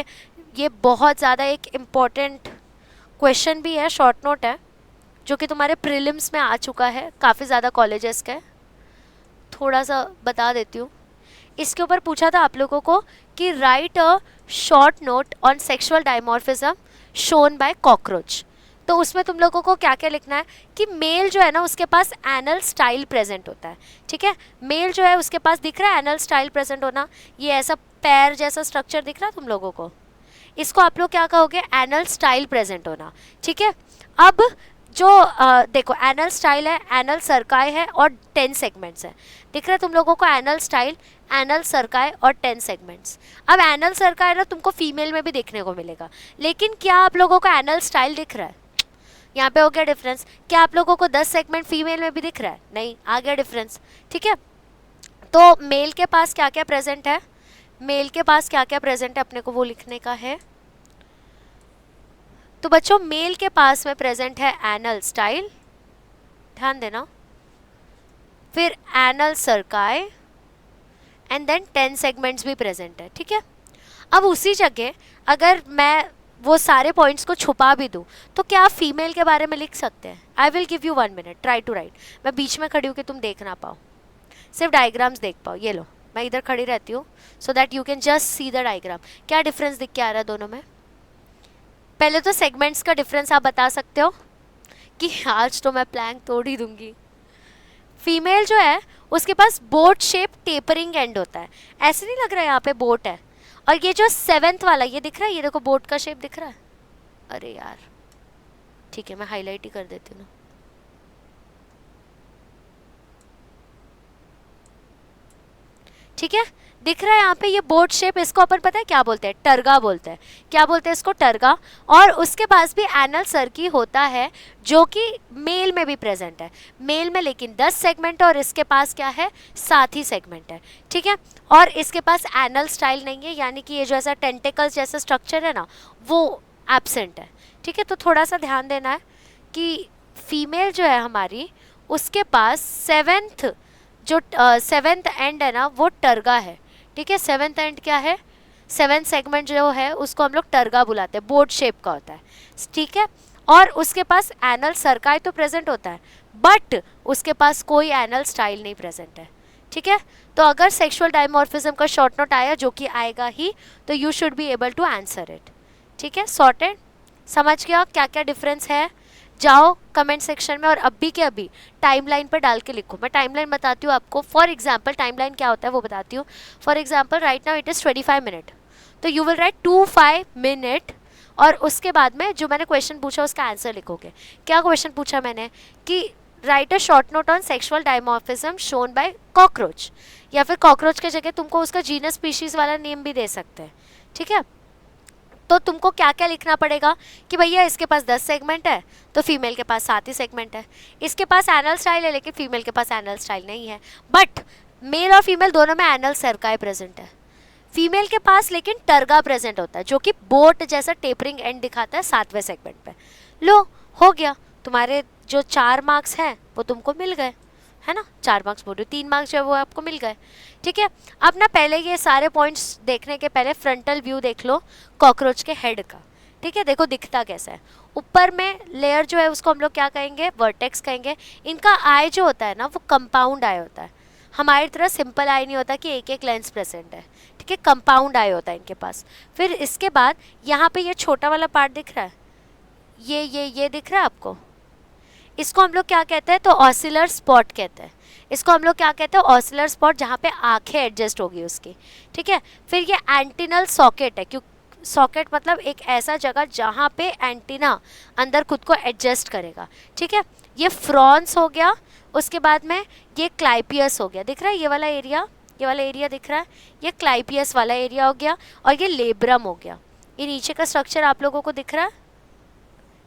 ये बहुत ज़्यादा एक इम्पॉर्टेंट क्वेश्चन भी है, शॉर्ट नोट है, जो कि तुम्हारे प्रीलिम्स में आ चुका है काफ़ी ज़्यादा कॉलेजेस का। थोड़ा सा बता देती हूँ, इसके ऊपर पूछा था आप लोगों को कि right a short note on sexual dimorphism shown by cockroach. तो उसमें तुम लोगों को क्या क्या लिखना है कि मेल जो है ना उसके पास एनल स्टाइल प्रेजेंट होता है। ठीक है, मेल जो है उसके पास दिख रहा है एनल स्टाइल प्रेजेंट होना, ये ऐसा पैर जैसा स्ट्रक्चर दिख रहा है तुम लोगों को, इसको आप लोग क्या कहोगे? एनल स्टाइल प्रेजेंट होना। ठीक है, अब जो देखो एनल स्टाइल है, एनल सर्काई है और 10 सेगमेंट्स है। दिख रहा है तुम लोगों को एनल स्टाइल, एनल सर्काई और 10 सेगमेंट्स। अब एनल सर्काई ना तुमको फीमेल में भी देखने को मिलेगा, लेकिन क्या आप लोगों को एनल स्टाइल दिख रहा है? यहाँ पे हो गया डिफरेंस। क्या आप लोगों को 10 सेगमेंट फीमेल में भी दिख रहा है? नहीं, आ गया डिफरेंस। ठीक है, तो मेल के पास क्या क्या प्रेजेंट है? मेल के पास क्या क्या प्रेजेंट है अपने को वो लिखने का है। तो बच्चों मेल के पास में प्रेजेंट है एनल स्टाइल, ध्यान देना, फिर एनल सर्काई एंड देन 10 सेगमेंट्स भी प्रेजेंट है। ठीक है, अब उसी जगह अगर मैं वो सारे पॉइंट्स को छुपा भी दूँ तो क्या आप फीमेल के बारे में लिख सकते हैं? I will give you 1 minute, try to write. मैं बीच में खड़ी हूँ कि तुम देख ना पाओ, सिर्फ डायग्राम्स देख पाओ। ये लो, मैं इधर खड़ी रहती हूँ so that you can just see the diagram. क्या डिफरेंस दिख के आ रहा है दोनों में? पहले तो सेगमेंट्स का डिफरेंस आप बता सकते हो कि आज तो मैं प्लैंक तोड़ ही दूंगी। फीमेल जो है उसके पास बोट शेप टेपरिंग एंड होता है, ऐसे नहीं लग रहा है यहाँ पे बोट है। और ये जो 7th वाला ये दिख रहा है, ये देखो बोट का शेप दिख रहा है। अरे यार ठीक है, मैं हाईलाइट ही कर देती हूँ ना। ठीक है, दिख रहा है यहाँ पे ये बोट शेप, इसको अपन पता है क्या बोलते हैं, टर्गा बोलते हैं। क्या बोलते हैं इसको, टर्गा। और उसके पास भी एनल सर्की होता है जो कि मेल में भी प्रेजेंट है, मेल में लेकिन 10 सेगमेंट है और इसके पास क्या है, 7 ही सेगमेंट है। ठीक है, और इसके पास एनल स्टाइल नहीं है, यानी कि ये जो ऐसा टेंटिकल्स जैसा स्ट्रक्चर है ना वो एब्सेंट है। ठीक है, तो थोड़ा सा ध्यान देना है कि फीमेल जो है हमारी उसके पास सेवेंथ एंड है ना वो टर्गा है। ठीक है, सेवेंथ एंड क्या है, 7 सेगमेंट जो है उसको हम लोग टर्गा बुलाते हैं, बोट शेप का होता है। ठीक है, और उसके पास एनल सर्काई तो प्रेजेंट होता है बट उसके पास कोई एनल स्टाइल नहीं प्रेजेंट है। ठीक है, तो अगर सेक्सुअल डायमॉर्फिज्म का शॉर्ट नोट आया, जो कि आएगा ही, तो you should be able to answer it. ठीक है, सॉर्टेड, समझ गया क्या क्या डिफरेंस है। जाओ कमेंट सेक्शन में और अभी के अभी टाइमलाइन पर डाल के लिखो। मैं टाइमलाइन बताती हूँ आपको। फॉर एग्जांपल टाइमलाइन क्या होता है वो बताती हूँ। For example right now it is 25 minute, तो यू विल राइट 25 मिनट और उसके बाद में जो मैंने क्वेश्चन पूछा उसका आंसर लिखोगे। क्या क्वेश्चन पूछा मैंने कि right a short note on sexual dimorphism shown by cockroach, या फिर कॉकरोच के जगह तुमको उसका जीनस स्पीशीज वाला नेम भी दे सकते हैं। ठीक है, तो तुमको क्या क्या लिखना पड़ेगा कि भैया इसके पास 10 सेगमेंट है तो फीमेल के पास 7 ही सेगमेंट है, इसके पास एनल स्टाइल है लेकिन फीमेल के पास एनल स्टाइल नहीं है, बट मेल और फीमेल दोनों में एनल सर्काई प्रेजेंट है। फीमेल के पास लेकिन टर्गा प्रेजेंट होता है जो कि बोट जैसा टेपरिंग एंड दिखाता है 7वें सेगमेंट पे। लो हो गया, तुम्हारे जो 4 मार्क्स हैं वो तुमको मिल गए, है ना। 4 मार्क्स बोल रही हूँ, 3 मार्क्स जो है वो आपको मिल गए। ठीक है, अब ना पहले ये सारे पॉइंट्स देखने के पहले फ्रंटल व्यू देख लो कॉकरोच के हेड का। ठीक है, देखो दिखता कैसा है। ऊपर में लेयर जो है उसको हम लोग क्या कहेंगे, वर्टेक्स कहेंगे। इनका आई जो होता है ना वो कंपाउंड आई होता है, हमारी तरह सिंपल आई नहीं होता कि एक एक लेंस प्रेजेंट है। ठीक है, कंपाउंड आई होता है इनके पास। फिर इसके बाद यहाँ पे ये छोटा वाला पार्ट दिख रहा है, ये दिख रहा है आपको, इसको हम लोग क्या कहते हैं, तो ऑसिलर स्पॉट कहते हैं। इसको हम लोग क्या कहते हैं, ऑसिलर स्पॉट, जहाँ पे आंखें एडजस्ट होगी उसकी। ठीक है, फिर ये एंटिनल सॉकेट है, क्यों सॉकेट मतलब एक ऐसा जगह जहाँ पे एंटीना अंदर खुद को एडजस्ट करेगा। ठीक है, ये फ्रॉन्स हो गया। उसके बाद में ये क्लाइपियस हो गया, दिख रहा है ये वाला एरिया दिख रहा है, ये क्लाइपियस वाला एरिया हो गया। और ये लेब्रम हो गया, ये नीचे का स्ट्रक्चर आप लोगों को दिख रहा है,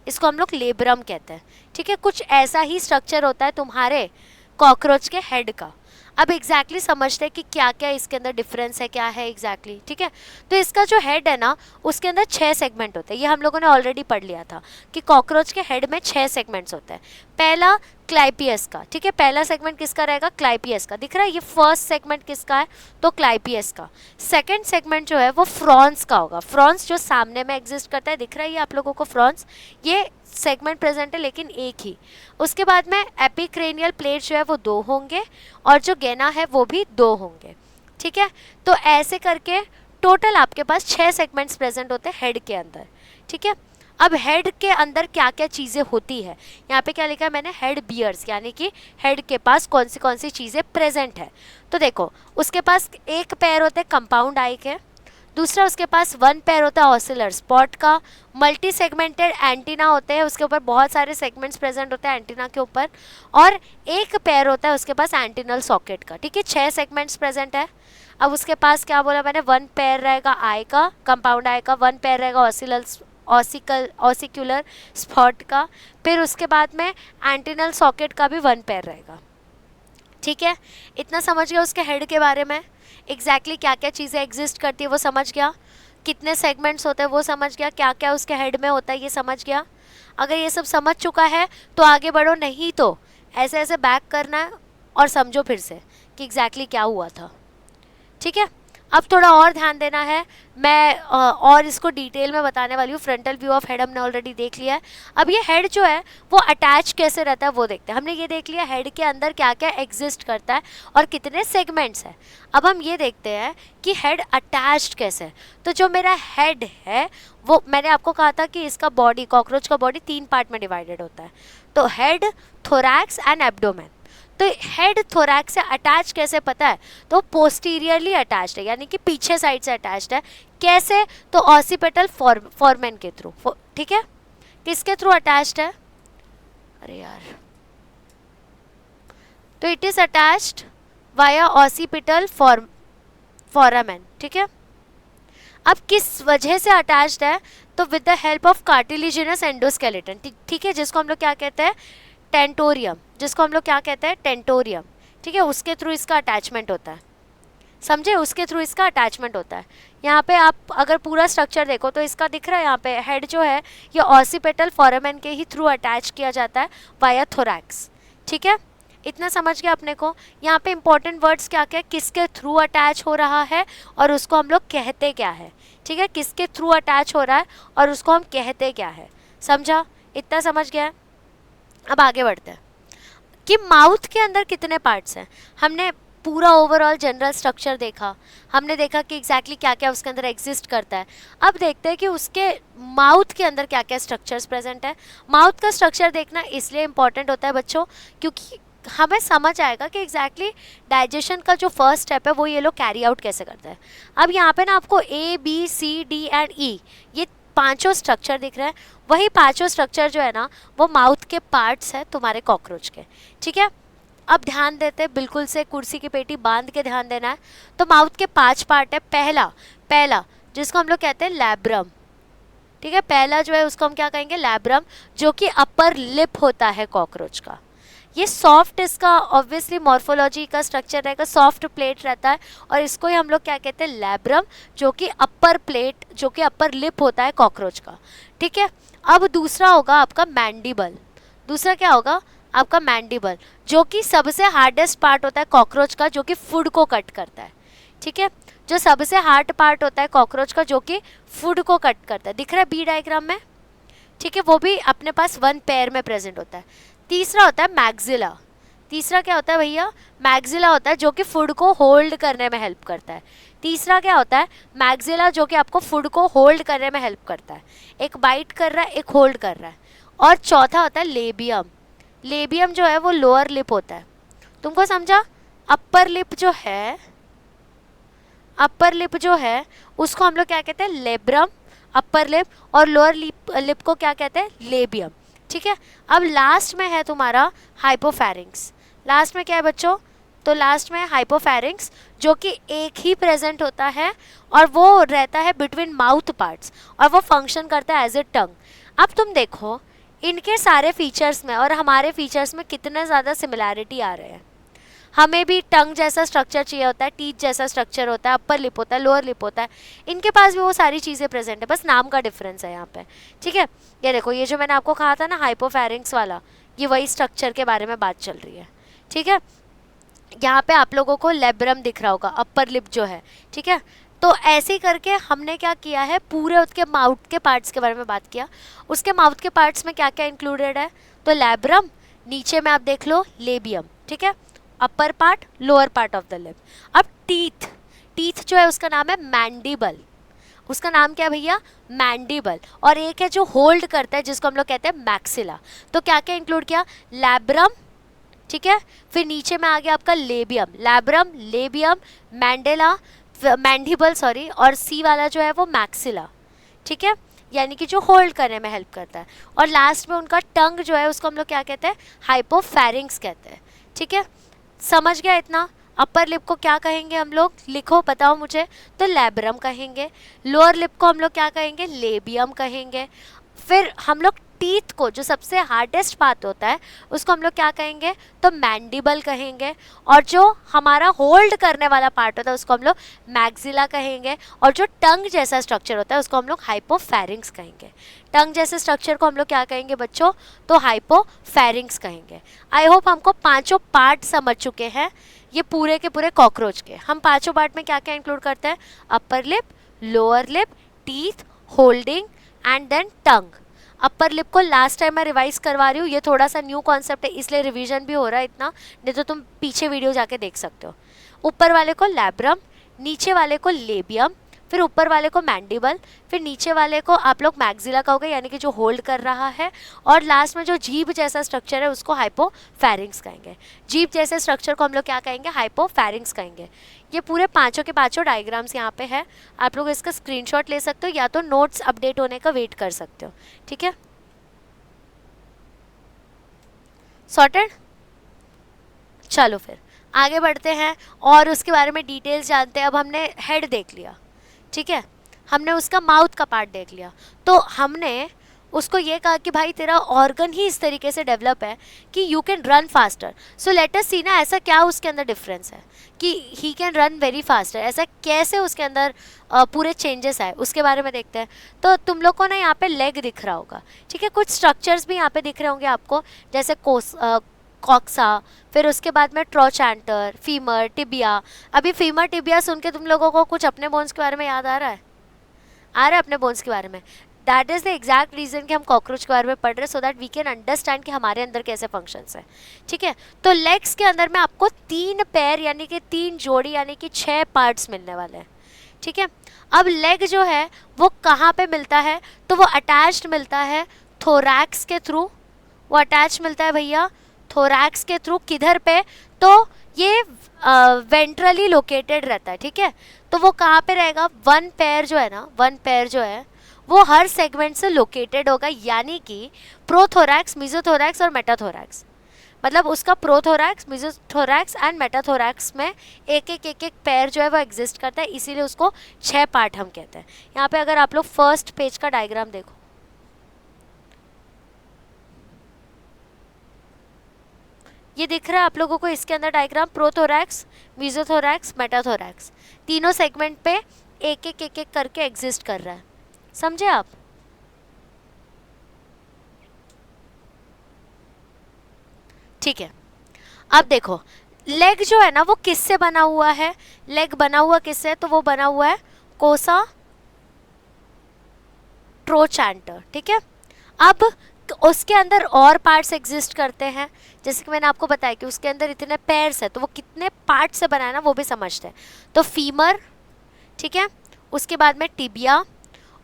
इसको हम लोग लेब्रम कहते हैं। ठीक है, कुछ ऐसा ही स्ट्रक्चर होता है तुम्हारे कॉकरोच के हेड का। अब एग्जैक्टली समझते हैं कि क्या क्या इसके अंदर डिफरेंस है, क्या है एग्जैक्टली। ठीक है, तो इसका जो हेड है ना उसके अंदर 6 सेगमेंट होते हैं, ये हम लोगों ने ऑलरेडी पढ़ लिया था कि कॉकरोच के हेड में 6 सेगमेंट्स होते हैं। पहला क्लाइपियस का, ठीक है, पहला सेगमेंट किसका रहेगा, क्लाइपियस का, दिख रहा है ये फर्स्ट सेगमेंट किसका है, तो क्लाइपियस का। सेकंड सेगमेंट जो है वो फ्रॉन्स का होगा, फ्रॉन्स जो सामने में एग्जिस्ट करता है, दिख रहा है ये आप लोगों को फ्रॉन्स, ये सेगमेंट प्रेजेंट है लेकिन एक ही। उसके बाद में एपिक्रेनियल प्लेट जो है वो 2 होंगे और जो गेना है वो भी 2 होंगे। ठीक है, तो ऐसे करके टोटल आपके पास 6 सेगमेंट्स प्रेजेंट होते हैं हेड के अंदर। ठीक है, अब हेड के अंदर क्या क्या चीज़ें होती है, यहाँ पे क्या लिखा है मैंने, हेड बियर्स, यानी कि हेड के पास कौन सी चीज़ें प्रेजेंट है। तो देखो उसके पास एक पैर होते हैं कंपाउंड आई के, दूसरा उसके पास 1 पैर होता है ऑसिलर स्पॉट का, मल्टी सेगमेंटेड एंटीना होते हैं, उसके ऊपर बहुत सारे सेगमेंट्स प्रेजेंट होते हैं एंटीना के ऊपर, और एक पैर होता है उसके पास एंटीनल सॉकेट का। ठीक है, 6 सेगमेंट्स प्रेजेंट है। अब उसके पास क्या बोला मैंने, 1 पैर रहेगा आई का, कंपाउंड आई का, 1 पैर रहेगा ऑसिक्यूलर स्पॉट का, फिर उसके बाद में एंटीनल सॉकेट का भी 1 पैर रहेगा। ठीक है, इतना समझ गया उसके हेड के बारे में, एग्जैक्टली क्या क्या चीज़ें एग्जिस्ट करती है वो समझ गया, कितने सेगमेंट्स होते हैं वो समझ गया, क्या क्या उसके हेड में होता है ये समझ गया। अगर ये सब समझ चुका है तो आगे बढ़ो, नहीं तो ऐसे ऐसे बैक करना है और समझो फिर से कि एग्जैक्टली क्या हुआ था। ठीक है, अब थोड़ा और ध्यान देना है, मैं और इसको डिटेल में बताने वाली हूँ। फ्रंटल व्यू ऑफ हेड हमने ऑलरेडी देख लिया है। अब ये हेड जो है वो अटैच कैसे रहता है वो देखते हैं। हमने ये देख लिया हेड के अंदर क्या क्या एग्जिस्ट करता है और कितने सेगमेंट्स हैं। अब हम ये देखते हैं कि हेड अटैच्ड कैसे है। तो जो मेरा हेड है वो मैंने आपको कहा था कि इसका बॉडी, कॉकरोच का बॉडी 3 पार्ट में डिवाइडेड होता है, तो हेड, थोरैक्स एंड एब्डोमेन। तो हेड थोरैक्स से अटैच कैसे पता है, तो पोस्टीरियरली अटैच्ड है, यानी कि पीछे साइड से अटैच्ड है। कैसे, तो ऑसिपिटल फॉर्मेन के थ्रू। ठीक है, किसके थ्रू अटैच्ड है, अरे यार, तो it is attached via occipital foramen, ठीक है। अब किस वजह से अटैच्ड है, तो with the help of cartilaginous endoskeleton, ठीक है, जिसको हम लोग क्या कहते हैं, टेंटोरियम, जिसको हम लोग क्या कहते हैं, टेंटोरियम, ठीक है, उसके थ्रू इसका अटैचमेंट होता है, समझे, उसके थ्रू इसका अटैचमेंट होता है। यहाँ पे आप अगर पूरा स्ट्रक्चर देखो तो इसका दिख रहा है, यहाँ पे हेड जो है ये ऑसिपिटल फोरामेन के ही थ्रू अटैच किया जाता है वाया थोरैक्स, ठीक है, इतना समझ गया अपने को। यहाँ पे इंपॉर्टेंट वर्ड्स क्या क्या है, किसके थ्रू अटैच हो रहा है और उसको हम लोग कहते क्या है, ठीक है, किसके थ्रू अटैच हो रहा है और उसको हम कहते क्या है, समझा, इतना समझ गया। अब आगे बढ़ते हैं कि माउथ के अंदर कितने पार्ट्स हैं। हमने पूरा ओवरऑल जनरल स्ट्रक्चर देखा, हमने देखा कि एग्जैक्टली क्या क्या उसके अंदर एग्जिस्ट करता है। अब देखते हैं कि उसके माउथ के अंदर क्या क्या स्ट्रक्चर्स प्रेजेंट है। माउथ का स्ट्रक्चर देखना इसलिए इम्पॉर्टेंट होता है बच्चों, क्योंकि हमें समझ आएगा कि एग्जैक्टली डाइजेशन का जो फर्स्ट स्टेप है वो ये लोग कैरी आउट कैसे करते हैं। अब यहाँ पे ना आपको ABCD&E ये पांचों स्ट्रक्चर दिख रहे हैं, वही पांचों स्ट्रक्चर जो है ना वो माउथ के पार्ट्स है तुम्हारे कॉकरोच के, ठीक है। अब ध्यान देते हैं, बिल्कुल से कुर्सी की पेटी बांध के ध्यान देना है। तो माउथ के 5 पार्ट है। पहला जिसको हम लोग कहते हैं लैब्रम, ठीक है, पहला जो है उसको हम क्या कहेंगे, लैब्रम, जो कि अपर लिप होता है कॉकरोच का। ये सॉफ्ट, इसका ऑब्वियसली मॉर्फोलॉजी का स्ट्रक्चर रहेगा, सॉफ्ट प्लेट रहता है और इसको ही हम लोग क्या कहते हैं, लैब्रम, जो कि अपर प्लेट, जो कि अपर लिप होता है कॉकरोच का, ठीक है। अब दूसरा होगा आपका मैंडिबल। दूसरा क्या होगा आपका मैंडिबल, जो कि सबसे हार्डेस्ट पार्ट होता है कॉकरोच का, जो कि फूड को कट करता है, ठीक है, जो सबसे हार्ड पार्ट होता है कॉकरोच का, जो कि फूड को कट करता है, दिख रहा है बी डायग्राम में, ठीक है, वो भी अपने पास 1 पेयर में प्रेजेंट होता है। तीसरा होता है मैग्जिला। तीसरा क्या होता है भैया, मैग्जिला होता है, जो कि फूड को होल्ड करने में हेल्प करता है। तीसरा क्या होता है, मैग्जिला, जो कि आपको फूड को होल्ड करने में हेल्प करता है, एक बाइट कर रहा है, एक होल्ड कर रहा है। और चौथा होता है लेबियम। लेबियम जो है वो लोअर लिप होता है, तुमको समझा। अपर लिप जो है, अपर लिप जो है उसको हम लोग क्या कहते हैं, लेब्रम, अपर लिप, और लोअर लिप को क्या कहते हैं, लेबियम, ठीक है। अब लास्ट में है तुम्हारा हाइपोफैरिंग्स। लास्ट में क्या है बच्चों, तो लास्ट में हाइपोफैरिंग्स, जो कि एक ही प्रेजेंट होता है और वो रहता है बिटवीन माउथ पार्ट्स और वो फंक्शन करता है एज ए टंग। अब तुम देखो इनके सारे फीचर्स में और हमारे फीचर्स में कितने ज़्यादा सिमिलैरिटी आ रहे हैं। हमें भी टंग जैसा स्ट्रक्चर चाहिए होता है, टीथ जैसा स्ट्रक्चर होता है, अपर लिप होता है, लोअर लिप होता है, इनके पास भी वो सारी चीज़ें प्रेजेंट है, बस नाम का डिफरेंस है यहाँ पे, ठीक है। ये देखो, ये जो मैंने आपको कहा था ना हाइपोफैरिंग्स वाला, ये वही स्ट्रक्चर के बारे में बात चल रही है, ठीक है। यहाँ पे आप लोगों को लेब्रम दिख रहा होगा, अपर लिप जो है, ठीक है। तो ऐसे ही करके हमने क्या किया है, पूरे उसके माउथ के पार्ट्स के बारे में बात किया। उसके माउथ के पार्ट्स में क्या क्या इंक्लूडेड है, तो लैब्रम, नीचे में आप देख लो लेबियम, ठीक है, upper part, lower part of the lip. अब टीथ, टीथ जो है उसका नाम है मैंडिबल। उसका नाम क्या है भैया, मैंडिबल। और एक है जो होल्ड करता है, जिसको हम लोग कहते हैं मैक्सिला। तो क्या क्या इंक्लूड किया, लैब्रम, ठीक है, फिर नीचे में आ गया आपका labium, labrum, labium, mandala, mandible sorry, और सी वाला जो है वो मैक्सिला, ठीक है, यानी कि जो होल्ड करने में हेल्प करता है। और लास्ट में उनका टंग जो है उसको हम लोग क्या कहते हैं, हाइपोफैरिंग्स कहते हैं, ठीक है। समझ गया इतना। अपर लिप को क्या कहेंगे हम लोग, लिखो बताओ मुझे, तो लैब्रम कहेंगे। लोअर लिप को हम लोग क्या कहेंगे, लेबियम कहेंगे। फिर हम लोग टीथ को, जो सबसे हार्डेस्ट पार्ट होता है, उसको हम लोग क्या कहेंगे, तो मैंडिबल कहेंगे। और जो हमारा होल्ड करने वाला पार्ट होता है उसको हम लोग मैक्सिला कहेंगे। और जो टंग जैसा स्ट्रक्चर होता है उसको हम लोग हाइपोफैरिंग्स कहेंगे। टंग जैसे स्ट्रक्चर को हम लोग क्या कहेंगे बच्चों, तो हाइपोफैरिंग्स कहेंगे। आई होप हमको पांचों पार्ट समझ चुके हैं, ये पूरे के पूरे कॉकरोच के। हम पांचों पार्ट में क्या क्या इंक्लूड करते हैं, upper lip, lower lip, teeth, holding and then tongue. Upper lip को लास्ट टाइम मैं रिवाइज करवा रही हूँ, ये थोड़ा सा न्यू कॉन्सेप्ट है इसलिए रिवीजन भी हो रहा है इतना, नहीं तो तुम पीछे वीडियो जाके देख सकते हो। ऊपर वाले को लैब्रम, नीचे वाले को लेबियम, फिर ऊपर वाले को मैंडिबल, फिर नीचे वाले को आप लोग मैक्सिला कहोगे, यानी कि जो होल्ड कर रहा है। और लास्ट में जो जीभ जैसा स्ट्रक्चर है उसको हाइपोफैरिंग्स कहेंगे। जीभ जैसे स्ट्रक्चर को हम लोग क्या कहेंगे, हाइपोफैरिंग्स कहेंगे। ये पूरे पांचों के पांचों डायग्राम्स यहाँ पे है, आप लोग इसका स्क्रीनशॉट ले सकते हो या तो नोट्स अपडेट होने का वेट कर सकते हो, ठीक है। सॉर्टेड, चलो फिर आगे बढ़ते हैं और उसके बारे में डिटेल्स जानते हैं। अब हमने हेड देख लिया, ठीक है, हमने उसका माउथ का पार्ट देख लिया, तो हमने उसको ये कहा कि भाई तेरा ऑर्गन ही इस तरीके से डेवलप है कि you can run faster. So let us see ना ऐसा क्या उसके अंदर डिफरेंस है कि he can run very faster, ऐसा कैसे उसके अंदर पूरे चेंजेस आए उसके बारे में देखते हैं। तो तुम लोग को ना यहाँ पे लेग दिख रहा होगा, ठीक है, कुछ स्ट्रक्चर्स भी यहाँ पे दिख रहे होंगे आपको, जैसे कॉक्सा, फिर उसके बाद में ट्रोचैंटर, फीमर, टिबिया। अभी फीमर टिबिया सुन के तुम लोगों को कुछ अपने बोन्स के बारे में याद आ रहा है? आ रहा है अपने बोन्स के बारे में? That is the exact reason कि हम कॉकरोच के बारे में पढ़ रहे हैं, so that we can understand कि हमारे अंदर कैसे फंक्शंस हैं, ठीक है। तो लेग्स के अंदर में आपको 3 पैर यानी कि 3 जोड़ी यानी कि 6 पार्ट्स मिलने वाले हैं, ठीक है। अब लेग जो है वो कहाँ पे मिलता है? तो वो अटैच्ड मिलता है थोरैक्स के थ्रू। वो अटैच मिलता है भैया थोरैक्स के थ्रू। किधर पे? तो ये वेंट्रली लोकेटेड रहता है, ठीक है। तो वो कहाँ पे रहेगा? वन पेयर जो है ना, वन पेयर जो है वो हर सेगमेंट से लोकेटेड होगा, यानी कि प्रोथोरैक्स, मीजोथोरैक्स और मेटाथोरैक्स। मतलब उसका प्रोथोरैक्स, मीजोथोरैक्स एंड मेटाथोरैक्स में एक एक पैर जो है वो एग्जिस्ट करता है, इसीलिए उसको 6 पार्ट हम कहते हैं। यहाँ पे अगर आप लोग फर्स्ट पेज का डायग्राम देखो, ये दिख रहा है आप लोगों को इसके अंदर डायग्राम, प्रोथोरैक्स, मीजोथोरैक्स, मेटाथोरैक्स, तीनों सेगमेंट पे एक एक करके एग्जिस्ट कर रहा है, समझे आप? ठीक है, अब देखो लेग जो है ना वो किससे बना हुआ है? लेग बना हुआ किससे? तो वो बना हुआ है कोसा ट्रोचैंटर, ठीक है। अब उसके अंदर और पार्ट्स एग्जिस्ट करते हैं, जैसे कि मैंने आपको बताया कि उसके अंदर इतने पैर्स है, तो वो कितने पार्ट से बना है ना वो भी समझते हैं। तो फीमर, ठीक है, उसके बाद में टिबिया,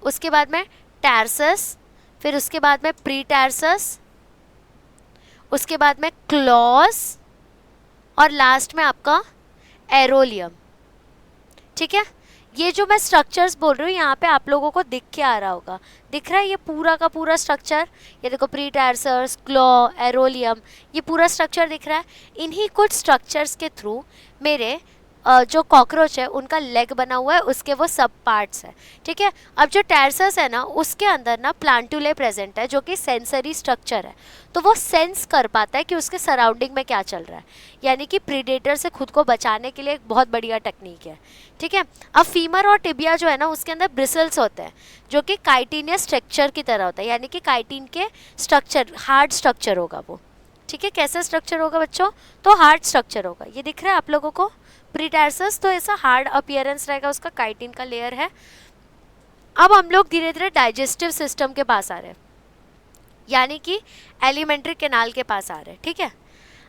उसके बाद में टैरसस, फिर उसके बाद में प्रीटैरसस, उसके बाद में क्लॉस और लास्ट में आपका एरोलियम, ठीक है। ये जो मैं स्ट्रक्चर्स बोल रही हूँ यहाँ पे आप लोगों को दिख के आ रहा होगा, दिख रहा है ये पूरा का पूरा स्ट्रक्चर, ये देखो प्रीटैरसस, क्लॉ, एरोलियम, ये पूरा स्ट्रक्चर दिख रहा है। इन्हीं कुछ स्ट्रक्चर्स के थ्रू मेरे जो कॉकरोच है उनका लेग बना हुआ है, उसके वो सब पार्ट्स है, ठीक है। अब जो टैरसस है ना उसके अंदर ना प्लांटुले प्रेजेंट है जो कि सेंसरी स्ट्रक्चर है, तो वो सेंस कर पाता है कि उसके सराउंडिंग में क्या चल रहा है, यानी कि प्रीडेटर से खुद को बचाने के लिए एक बहुत बढ़िया टेक्निक है, ठीक है। अब फीमर और टिबिया जो है ना उसके अंदर ब्रिसल्स होते हैं जो कि काइटिनियस स्ट्रक्चर की तरह होता है, यानी कि काइटिन के स्ट्रक्चर, हार्ड स्ट्रक्चर होगा वो, ठीक है। कैसा स्ट्रक्चर होगा बच्चों? तो हार्ड स्ट्रक्चर होगा। ये दिख रहा है आप लोगों को? प्रीटैरसस तो ऐसा हार्ड अपीयरेंस रहेगा, उसका काइटिन का लेयर है। अब हम लोग धीरे धीरे डाइजेस्टिव सिस्टम के पास आ रहे हैं, यानी कि एलिमेंट्री कैनाल के पास आ रहे हैं, ठीक है।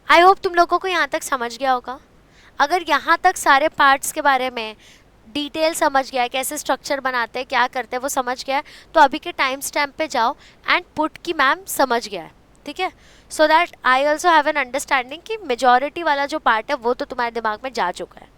आई होप तुम लोगों को यहाँ तक समझ गया होगा। अगर यहाँ तक सारे पार्ट्स के बारे में डिटेल समझ गया है, कैसे स्ट्रक्चर बनाते हैं, क्या करते हैं वो समझ गया है, तो अभी के टाइम स्टैम्प पे जाओ एंड पुट कि मैम समझ गया है, ठीक है। So that I also have an understanding कि मेजॉरिटी वाला जो पार्ट है वो तो तुम्हारे दिमाग में जा चुका है,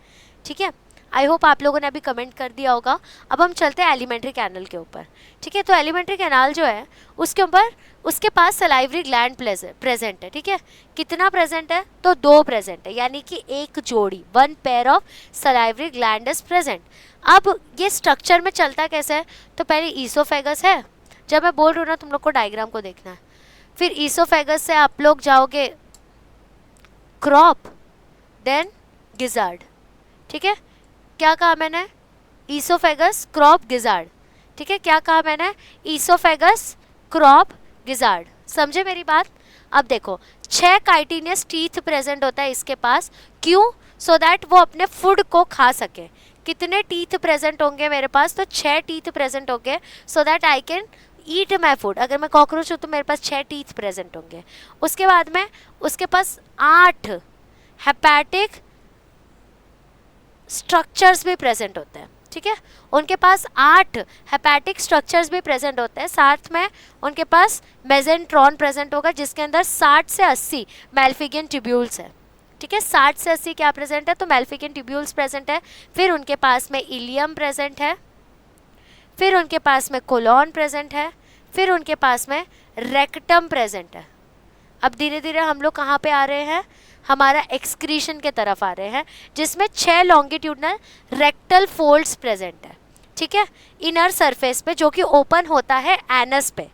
ठीक है। आई होप आप लोगों ने अभी कमेंट कर दिया होगा। अब हम चलते हैं एलिमेंट्री कैनल के ऊपर, ठीक है। तो एलिमेंट्री कैनाल जो है उसके ऊपर उसके पास सलाइवरी ग्लैंड प्रेजेंट है, ठीक है। कितना प्रेजेंट है? तो 2 प्रेजेंट है, यानी कि एक जोड़ी, 1 pair of salivary gland is present. अब ये स्ट्रक्चर में चलता कैसे है? तो पहले ईसोफेगस है, जब मैं बोल रही हूँ ना तुम लोग को डायग्राम को देखना है। फिर ईसोफेगस से आप लोग जाओगे क्रॉप, देन गिजार्ड, ठीक है। क्या कहा मैंने? ईसोफेगस, क्रॉप, गिजार्ड, ठीक है। क्या कहा मैंने? Oesophagus, crop, gizzard. समझे मेरी बात? अब देखो 6 काइटिनियस टीथ प्रेजेंट होता है इसके पास, क्यों? सो दैट वो अपने फूड को खा सके। कितने टीथ प्रेजेंट होंगे मेरे पास? तो 6 टीथ प्रेजेंट होंगे, so that I can eat my food. अगर मैं कॉकरोच हूँ तो मेरे पास 6 टीथ प्रेजेंट होंगे। उसके बाद में उसके पास 8 हेपैटिक स्ट्रक्चर्स भी प्रेजेंट होते हैं, ठीक है। उनके पास 8 हेपैटिक स्ट्रक्चर्स भी प्रेजेंट होते हैं, साथ में उनके पास मेसेंट्रॉन प्रेजेंट होगा जिसके अंदर 60 से 80 मैल्फिगियन ट्यूब्यूल्स है, ठीक है। 60 से 80 क्या प्रेजेंट है? तो मैल्फिगियन ट्यूब्यूल्स प्रेजेंट है। फिर उनके पास में इलियम प्रेजेंट है, फिर उनके पास में कोलॉन प्रेजेंट है, फिर उनके पास में रेक्टम प्रेजेंट है। अब धीरे धीरे हम लोग कहाँ पे आ रहे हैं, हमारा एक्सक्रीशन के तरफ आ रहे हैं, जिसमें 6 लॉन्गिट्यूडनल रेक्टल फोल्ड्स प्रेजेंट है, ठीक है, इनर सरफेस पे, जो कि ओपन होता है एनस पे।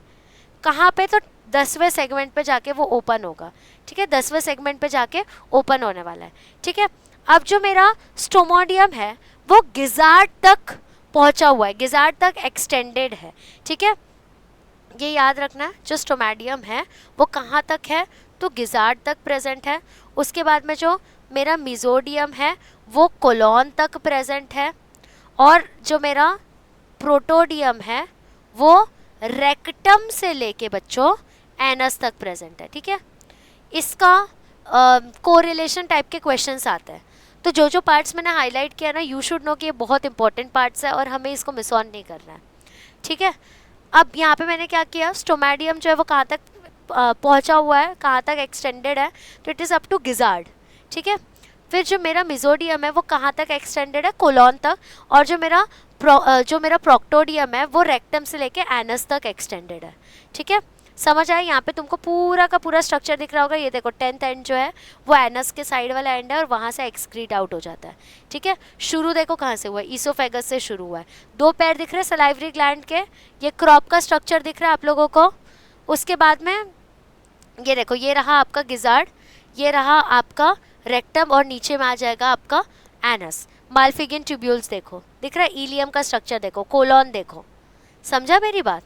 कहाँ पे, तो 10वें सेगमेंट पे जाके वो ओपन होगा, ठीक है, 10वें सेगमेंट पे जाके ओपन होने वाला है, ठीक है। अब जो मेरा स्टोमोडियम है वो गिजार्ड तक पहुंचा हुआ है, गिजार्ड तक एक्सटेंडेड है, ठीक है, ये याद रखना है। जो स्टोमेडियम है वो कहाँ तक है, तो गिजार्ड तक प्रेजेंट है। उसके बाद में जो मेरा मिजोडियम है वो कोलॉन तक प्रेजेंट है, और जो मेरा प्रोटोडियम है वो रेक्टम से लेके बच्चों एनस तक प्रेजेंट है, ठीक है। इसका कोरिलेशन टाइप के क्वेश्चंस आते हैं, तो जो जो पार्ट्स मैंने हाईलाइट किया ना, यू शुड नो कि ये बहुत इंपॉर्टेंट पार्ट्स है और हमें इसको मिस ऑन नहीं करना है, ठीक है। अब यहाँ पे मैंने क्या किया, स्टोमेडियम जो है वो कहाँ तक पहुँचा हुआ है, कहाँ तक एक्सटेंडेड है, तो it is up to gizzard, ठीक है। फिर जो मेरा मिजोडियम है वो कहाँ तक एक्सटेंडेड है, कोलॉन तक, और जो मेरा प्रोक्टोडियम है वो रेक्टम से लेके एनस तक एक्सटेंडेड है, ठीक है। समझ आया, यहाँ पे तुमको पूरा का पूरा स्ट्रक्चर दिख रहा होगा। ये देखो 10th एंड जो है वो एनस के साइड वाला एंड है और वहाँ से एक्सक्रीट आउट हो जाता है, ठीक है। शुरू देखो कहाँ से हुआ है, ईसोफेगस से शुरू हुआ है। 2 पैर दिख रहे हैं सलाइवरी ग्लैंड के, ये क्रॉप का स्ट्रक्चर दिख रहा है आप लोगों को। उसके बाद में ये देखो, ये रहा आपका गिजार्ड, ये रहा आपका रेक्टम, और नीचे में आ जाएगा आपका एनस। माल्फिगियन ट्यूब्यूल्स देखो, दिख रहा है, इलियम का स्ट्रक्चर देखो, कोलॉन देखो, समझा मेरी बात।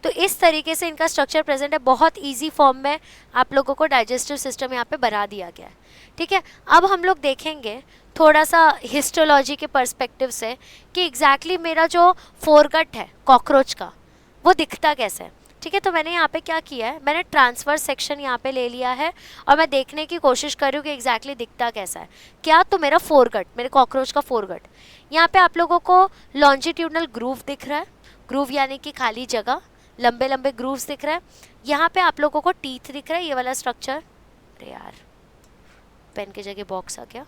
तो इस तरीके से इनका स्ट्रक्चर प्रेजेंट है, बहुत इजी फॉर्म में आप लोगों को डाइजेस्टिव सिस्टम यहाँ पे बना दिया गया है, ठीक है। अब हम लोग देखेंगे थोड़ा सा हिस्टोलॉजी के पर्सपेक्टिव से कि एग्जैक्टली मेरा जो फोरगट है कॉकरोच का वो दिखता कैसे है, ठीक है। तो मैंने यहाँ पे क्या किया है, मैंने ट्रांसफर सेक्शन यहाँ पे ले लिया है और मैं देखने की कोशिश कर रही हूँ कि एग्जैक्टली दिखता कैसा है। क्या, तो मेरा फोरगट, मेरे कॉकरोच का फोरगट, यहाँ पे आप लोगों को लॉन्जिट्यूडनल ग्रूव दिख रहा है, ग्रूव यानी कि खाली जगह, लंबे लंबे ग्रूव्स दिख रहे हैं। यहाँ पे आप लोगों को टीथ दिख रहा है, ये वाला स्ट्रक्चर, अरे यार पेन की जगह बॉक्स आ गया,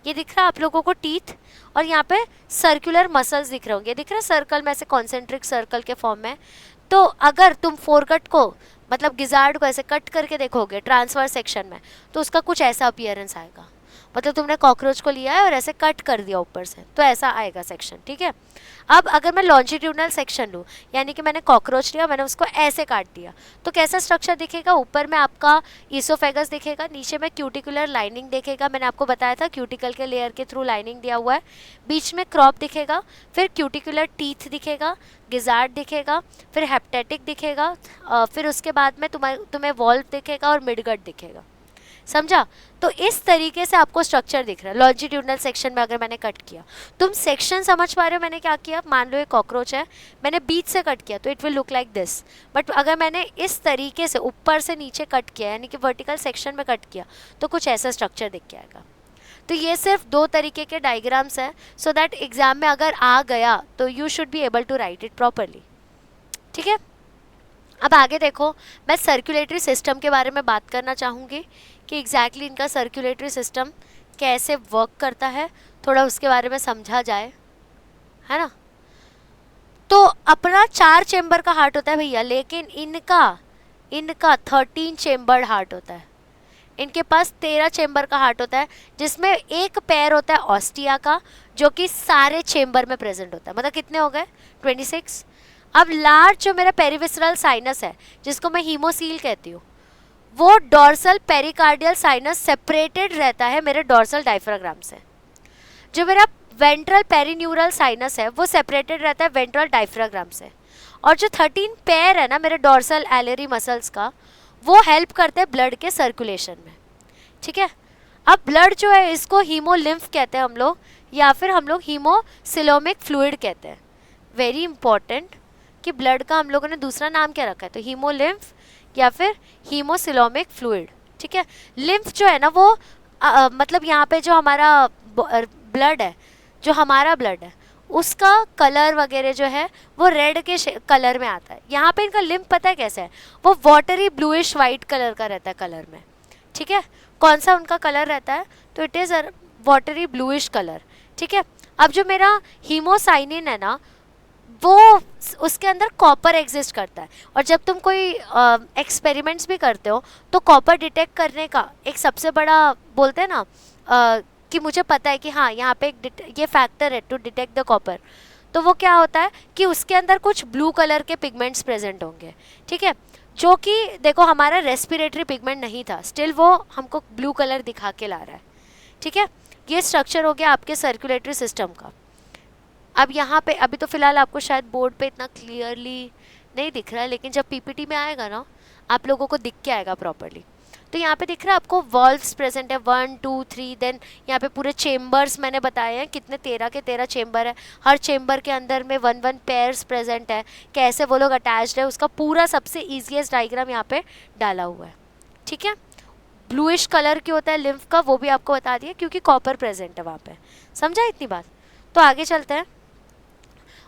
ये दिख रहा है आप लोगों को टीथ, और यहाँ पे सर्कुलर मसल्स दिख रहे होंगे, दिख रहा है सर्कल में, ऐसे कॉन्सेंट्रिक सर्कल के फॉर्म में। तो अगर तुम फोरगट को मतलब गिजार्ड को ऐसे कट करके देखोगे ट्रांसफर सेक्शन में, तो उसका कुछ ऐसा अपीयरेंस आएगा, मतलब तुमने कॉकरोच को लिया है और ऐसे कट कर दिया ऊपर से, तो ऐसा आएगा सेक्शन, ठीक है। अब अगर मैं लॉन्जिट्यूडनल सेक्शन लूँ, यानी कि मैंने कॉकरोच लिया, मैंने उसको ऐसे काट दिया, तो कैसा स्ट्रक्चर दिखेगा, ऊपर में आपका ईसोफेगस दिखेगा, नीचे में क्यूटिकुलर लाइनिंग दिखेगा, मैंने आपको बताया था क्यूटिकल के लेयर के थ्रू लाइनिंग दिया हुआ है, बीच में क्रॉप दिखेगा, फिर क्यूटिकुलर टीथ दिखेगा, गिजार्ड दिखेगा, फिर हेप्टेटिक दिखेगा, फिर उसके बाद में तुम्हें वॉल्व दिखेगा और मिडगट दिखेगा, समझा। तो इस तरीके से आपको स्ट्रक्चर दिख रहा है लॉन्जिट्यूडनल सेक्शन में। अगर मैंने कट किया, तुम सेक्शन समझ पा रहे हो मैंने क्या किया, मान लो ये कॉकरोच है, मैंने बीच से कट किया तो it will look like this, but अगर मैंने इस तरीके से ऊपर से नीचे कट किया, यानी कि वर्टिकल सेक्शन में कट किया, तो कुछ ऐसा स्ट्रक्चर दिख के आएगा। तो ये सिर्फ 2 तरीके के डायग्राम्स हैं, सो दैट एग्जाम में अगर आ गया तो you should be able to write it properly, ठीक है। अब आगे देखो, मैं सर्कुलेटरी सिस्टम के बारे में बात करना चाहूँगी कि एग्जैक्टली इनका सर्कुलेटरी सिस्टम कैसे वर्क करता है, थोड़ा उसके बारे में समझा जाए, है ना। तो अपना 4 चेम्बर का हार्ट होता है भैया, लेकिन इनका 13 चेम्बर्ड हार्ट होता है। इनके पास 13 चेम्बर का हार्ट होता है, जिसमें एक पैर होता है ऑस्टिया का, जो कि सारे चेम्बर में प्रेजेंट होता है। मतलब कितने हो गए, 26। अब लार्ज जो मेरा पेरिविसरल साइनस है, जिसको मैं हीमोसील कहती हूँ, वो डॉर्सल पेरिकार्डियल साइनस सेपरेटेड रहता है मेरे डॉर्सल डायफ्राग्राम से। जो मेरा वेंट्रल पेरिन्यूरल साइनस है वो सेपरेटेड रहता है वेंट्रल डायफ्राग्राम से। और जो 13 पैर है ना मेरे डॉर्सल एलरी मसल्स का, वो हेल्प करते हैं ब्लड के सर्कुलेशन में, ठीक है। अब ब्लड जो है इसको हीमोलिम्फ कहते हैं हम लोग, या फिर हम लोग हीमोसिलोमिक फ्लूइड कहते हैं। वेरी इंपॉर्टेंट कि ब्लड का हम लोगों ने दूसरा नाम क्या रखा है, तो हीमोलिम्फ या फिर हीमोसिलोमिक फ्लूइड, ठीक है। लिम्फ जो है ना वो मतलब यहाँ पे जो हमारा ब्लड है, जो हमारा ब्लड है, उसका कलर वगैरह जो है वो रेड के कलर में आता है। यहाँ पे इनका लिम्फ पता है कैसे है, वो वाटरी ब्लूइश वाइट कलर का रहता है कलर में, ठीक है। कौन सा उनका कलर रहता है, तो it is watery bluish colour, ठीक है। अब जो मेरा हीमोसाइनिन है ना, वो उसके अंदर कॉपर एग्जिस्ट करता है। और जब तुम कोई एक्सपेरिमेंट्स भी करते हो तो कॉपर डिटेक्ट करने का एक सबसे बड़ा बोलते हैं ना कि मुझे पता है कि हाँ यहाँ पे ये फैक्टर है टू डिटेक्ट द कॉपर, तो वो क्या होता है कि उसके अंदर कुछ ब्लू कलर के पिगमेंट्स प्रेजेंट होंगे, ठीक है, जो कि देखो हमारा रेस्पिरेटरी पिगमेंट नहीं था, स्टिल वो हमको ब्लू कलर दिखा के ला रहा है, ठीक है। ये स्ट्रक्चर हो गया आपके सर्कुलेटरी सिस्टम का। अब यहाँ पे अभी तो फिलहाल आपको शायद बोर्ड पे इतना क्लियरली नहीं दिख रहा है, लेकिन जब पीपीटी में आएगा ना आप लोगों को दिख के आएगा प्रॉपरली। तो यहाँ पे दिख रहा है आपको वॉल्व्स प्रेजेंट है 1 2 3, देन यहाँ पे पूरे चेम्बर्स मैंने बताए हैं कितने 13 के 13 चेम्बर है, हर चेम्बर के अंदर में 1 पेयर्स प्रेजेंट है, कैसे वो लोग अटैच्ड है उसका पूरा सबसे ईजीएस्ट डायग्राम यहाँ पे डाला हुआ है, ठीक है। ब्लूइश कलर की होता है लिम्फ का, वो भी आपको बता दिया क्योंकि कॉपर प्रेजेंट है वहाँ पे, समझा इतनी बात। तो आगे चलते हैं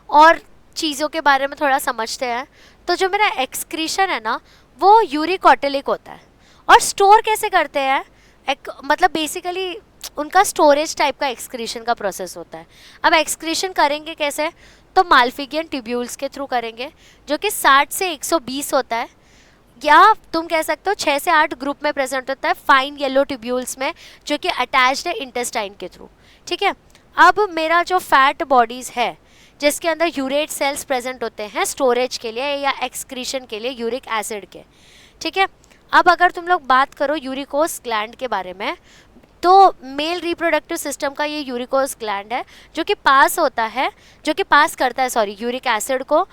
और चीज़ों के बारे में थोड़ा समझते हैं। तो जो मेरा एक्सक्रीशन है ना वो यूरिक ऑटलिक होता है, और स्टोर कैसे करते हैं मतलब बेसिकली उनका स्टोरेज टाइप का एक्सक्रीशन का प्रोसेस होता है। अब एक्सक्रीशन करेंगे कैसे, तो माल्फिगियन ट्यूब्यूल्स के थ्रू करेंगे जो कि 60 से 120 होता है, या तुम कह सकते हो 6 से 8 ग्रुप में प्रेजेंट होता है फाइन येलो ट्यूब्यूल्स में जो कि अटैच्ड है इंटेस्टाइन के थ्रू, ठीक है। अब मेरा जो फैट बॉडीज़ है जिसके अंदर यूरेट सेल्स प्रेजेंट होते हैं स्टोरेज के लिए या एक्सक्रीशन के लिए यूरिक एसिड के, ठीक है। अब अगर तुम लोग बात करो यूरिकोस ग्लैंड के बारे में, तो मेल रिप्रोडक्टिव सिस्टम का ये यूरिकोस ग्लैंड है जो कि पास करता है यूरिक एसिड को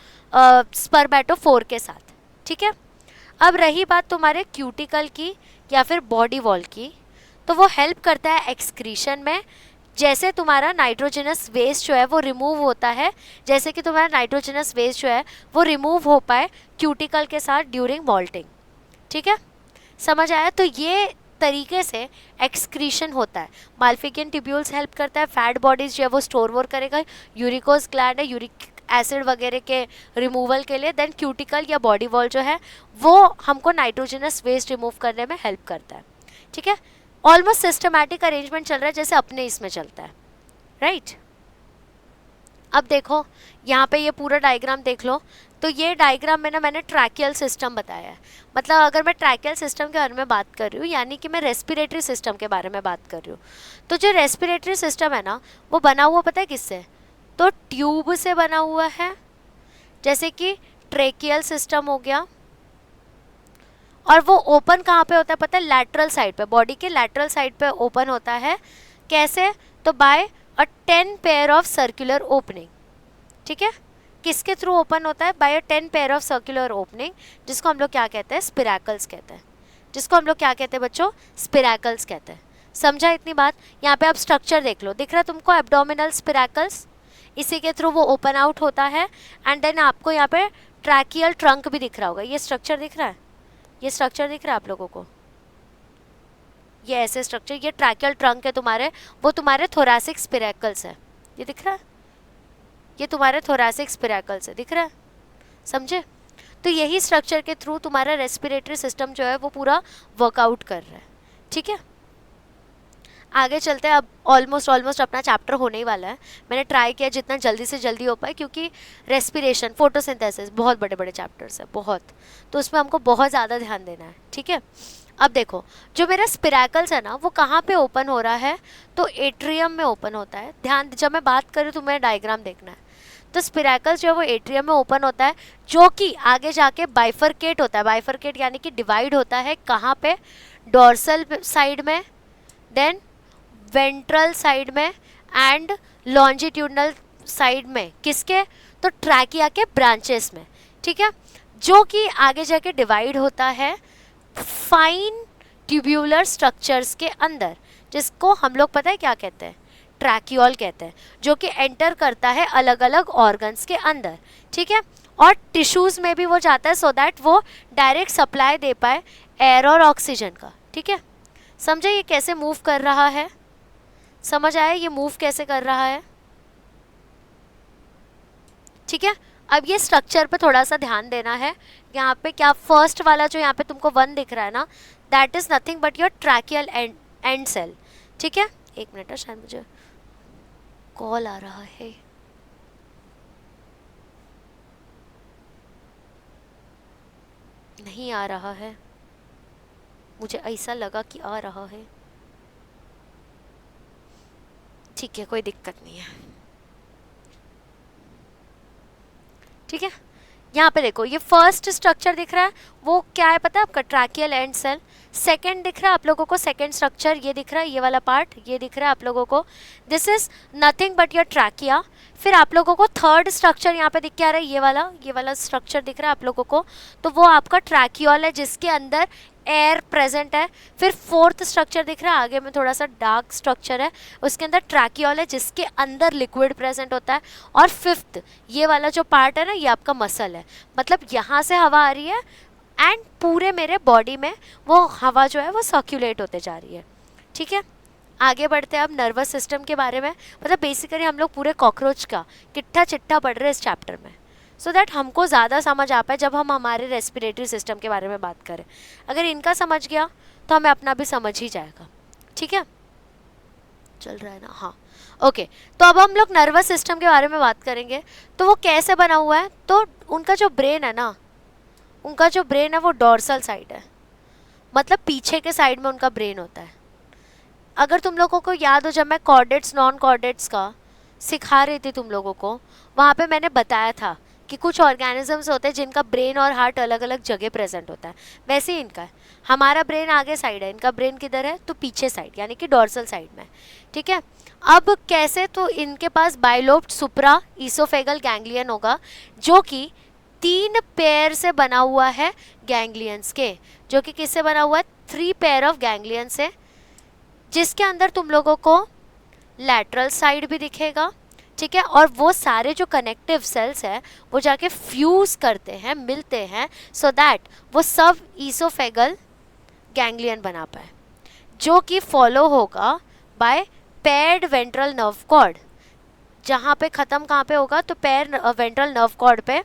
स्पर्मेटोफोर के साथ, ठीक है। अब रही बात तुम्हारे क्यूटिकल की या फिर बॉडी वॉल की, तो वो हेल्प करता है एक्सक्रीशन में, जैसे तुम्हारा नाइट्रोजनस वेस्ट जो है वो रिमूव होता है, जैसे कि तुम्हारा नाइट्रोजनस वेस्ट जो है वो रिमूव हो पाए क्यूटिकल के साथ ड्यूरिंग मॉल्टिंग, ठीक है, समझ आया। तो ये तरीके से एक्सक्रीशन होता है। माल्फिगियन ट्यूब्यूल्स हेल्प करता है, फैट बॉडीज जो है वो स्टोर वोर करेगा, यूरिकोस ग्लैंड है यूरिक एसिड वगैरह के रिमूवल के लिए, देन क्यूटिकल या बॉडी वॉल जो है वो हमको नाइट्रोजनस वेस्ट रिमूव करने में हेल्प करता है, ठीक है। ऑलमोस्ट सिस्टमैटिक अरेंजमेंट चल रहा है जैसे अपने इसमें चलता है, राइट। अब देखो यहाँ पे ये पूरा डायग्राम देख लो, तो ये डायग्राम में ना मैंने ट्रैकियल सिस्टम बताया है, मतलब अगर मैं ट्रैकियल सिस्टम के बारे में बात कर रही हूँ यानी कि मैं रेस्पिरेटरी सिस्टम के बारे में बात कर रही हूँ। तो जो रेस्पिरेटरी सिस्टम है ना वो बना हुआ पता है किससे, तो ट्यूब से बना हुआ है, जैसे कि ट्रेकियल सिस्टम हो गया, और वो ओपन कहाँ पे होता है पता है, लैटरल साइड पे, बॉडी के लैटरल साइड पे ओपन होता है। कैसे, तो by a 10 pair of circular opening, ठीक है। किसके थ्रू ओपन होता है, by a 10 pair of circular opening, जिसको हम लोग क्या कहते हैं, स्पिरैकल्स कहते हैं, जिसको हम लोग क्या कहते हैं बच्चों, स्पिरैकल्स कहते हैं। समझा इतनी बात। यहाँ पे आप स्ट्रक्चर देख लो, दिख रहा है तुमको एब्डोमिनल स्पिरैकल्स, इसी के थ्रू वो ओपन आउट होता है, एंड देन आपको यहाँ पे ट्रैकियल ट्रंक भी दिख रहा होगा, ये स्ट्रक्चर दिख रहा है, ये स्ट्रक्चर दिख रहा है आप लोगों को, ये ऐसे स्ट्रक्चर, ये ट्रैकियल ट्रंक है तुम्हारे, वो तुम्हारे थोरैसिक स्पिरैकल्स है, ये दिख रहा है, ये तुम्हारे थोरैसिक स्पिरैकल्स है, दिख रहा है, समझे। तो यही स्ट्रक्चर के थ्रू तुम्हारा रेस्पिरेटरी सिस्टम जो है वो पूरा वर्कआउट कर रहा है, ठीक है। आगे चलते हैं, अब ऑलमोस्ट अपना चैप्टर होने ही वाला है। मैंने ट्राई किया जितना जल्दी से जल्दी हो पाए, क्योंकि रेस्पिरेशन, फोटोसिंथेसिस बहुत बड़े बड़े चैप्टर्स है बहुत, तो उसमें हमको बहुत ज़्यादा ध्यान देना है, ठीक है। अब देखो जो मेरा स्पिरैकल्स है ना वो कहाँ पे ओपन हो रहा है, तो एट्रियम में ओपन होता है। ध्यान, जब मैं बात करूँ तो तुम्हें डायग्राम देखना है। तो स्पिरैकल्स जो है वो एट्रियम में ओपन होता है, जो कि आगे जाके बाइफरकेट होता है, बाइफरकेट यानी कि डिवाइड होता है, कहाँ पे, डोर्सल साइड में, देन वेंट्रल साइड में, एंड लॉन्जिट्यूडनल साइड में, किसके, तो ट्रैकिया के ब्रांचेस में, ठीक है, जो कि आगे जाके डिवाइड होता है फाइन ट्यूब्यूलर स्ट्रक्चर्स के अंदर, जिसको हम लोग पता है क्या कहते हैं, ट्रैकियोल कहते हैं, जो कि एंटर करता है अलग अलग ऑर्गन्स के अंदर, ठीक है, और टिश्यूज़ में भी वो जाता है, सो दैट वो डायरेक्ट सप्लाई दे पाए एयर और ऑक्सीजन का, ठीक है। समझे ये कैसे मूव कर रहा है, समझ आया ये मूव कैसे कर रहा है, ठीक है। अब ये स्ट्रक्चर पे थोड़ा सा ध्यान देना है। यहाँ पे क्या, फर्स्ट वाला जो यहाँ पे तुमको 1 दिख रहा है ना, that is nothing but your tracheal end cell, ठीक है। एक मिनट है, शायद मुझे कॉल आ रहा है। नहीं आ रहा है, मुझे ऐसा लगा कि आ रहा है। ठीक है, कोई दिक्कत नहीं है। ठीक है, यहाँ पे देखो ये फर्स्ट स्ट्रक्चर दिख रहा है, वो क्या है पता है आपका? Tracheal end cell. सेकंड दिख रहा है आप लोगों को, सेकंड स्ट्रक्चर ये दिख रहा है, ये वाला पार्ट ये दिख रहा है आप लोगों को, this is nothing but your trachea. फिर आप लोगों को थर्ड स्ट्रक्चर यहाँ पे दिख के आ रहा है, ये वाला स्ट्रक्चर दिख रहा है आप लोगों को, तो वो आपका ट्रैकियोल है जिसके अंदर एयर प्रेजेंट है। फिर फोर्थ स्ट्रक्चर दिख रहा है आगे में, थोड़ा सा डार्क स्ट्रक्चर है, उसके अंदर ट्रैकियोल है जिसके अंदर लिक्विड प्रेजेंट होता है। और फिफ्थ ये वाला जो पार्ट है ना, ये आपका मसल है, मतलब यहाँ से हवा आ रही है एंड पूरे मेरे बॉडी में वो हवा जो है वो सर्कुलेट होते जा रही है। ठीक है, आगे बढ़ते हैं अब नर्वस सिस्टम के बारे में। मतलब बेसिकली हम लोग पूरे कॉकरोच का किट्ठा चिट्ठा पढ़ रहे हैं इस चैप्टर में, सो दैट हमको ज़्यादा समझ आ पाए जब हम हमारे रेस्पिरेटरी सिस्टम के बारे में बात करें। अगर इनका समझ गया तो हमें अपना भी समझ ही जाएगा। ठीक है, चल रहा है ना? हाँ, ओके। तो अब हम लोग नर्वस सिस्टम के बारे में बात करेंगे। तो वो कैसे बना हुआ है, तो उनका जो ब्रेन है ना, उनका जो ब्रेन है वो डोर्सल साइड है, मतलब पीछे के साइड में उनका ब्रेन होता है। अगर तुम लोगों को याद हो, जब मैं कॉर्डेट्स नॉन कॉर्डेट्स का सिखा रही थी तुम लोगों को, वहाँ पे मैंने बताया था कि कुछ ऑर्गेनिजम्स होते हैं जिनका ब्रेन और हार्ट अलग अलग जगह प्रेजेंट होता है। वैसे ही इनका है, हमारा ब्रेन आगे साइड है, इनका ब्रेन किधर है? तो पीछे साइड, यानी कि डोर्सल साइड में। ठीक है, अब कैसे? तो इनके पास बाइलोब्ड सुप्रा ईसोफेगल गैंग्लियन होगा, जो कि 3 पेयर से बना हुआ है गैंग्लियंस के, जो कि किससे बना हुआ है? 3 पेयर ऑफ गैंग्लियन से, जिसके अंदर तुम लोगों को लैटरल साइड भी दिखेगा। ठीक है, और वो सारे जो कनेक्टिव सेल्स है वो जाके फ्यूज करते हैं, मिलते हैं, सो दैट वो सब ईसोफेगल गैंग्लियन बना पाए, जो कि फॉलो होगा by paired ventral nerve cord. जहाँ पे ख़त्म कहाँ पे होगा? तो पेयर वेंट्रल नर्व कॉर्ड पे,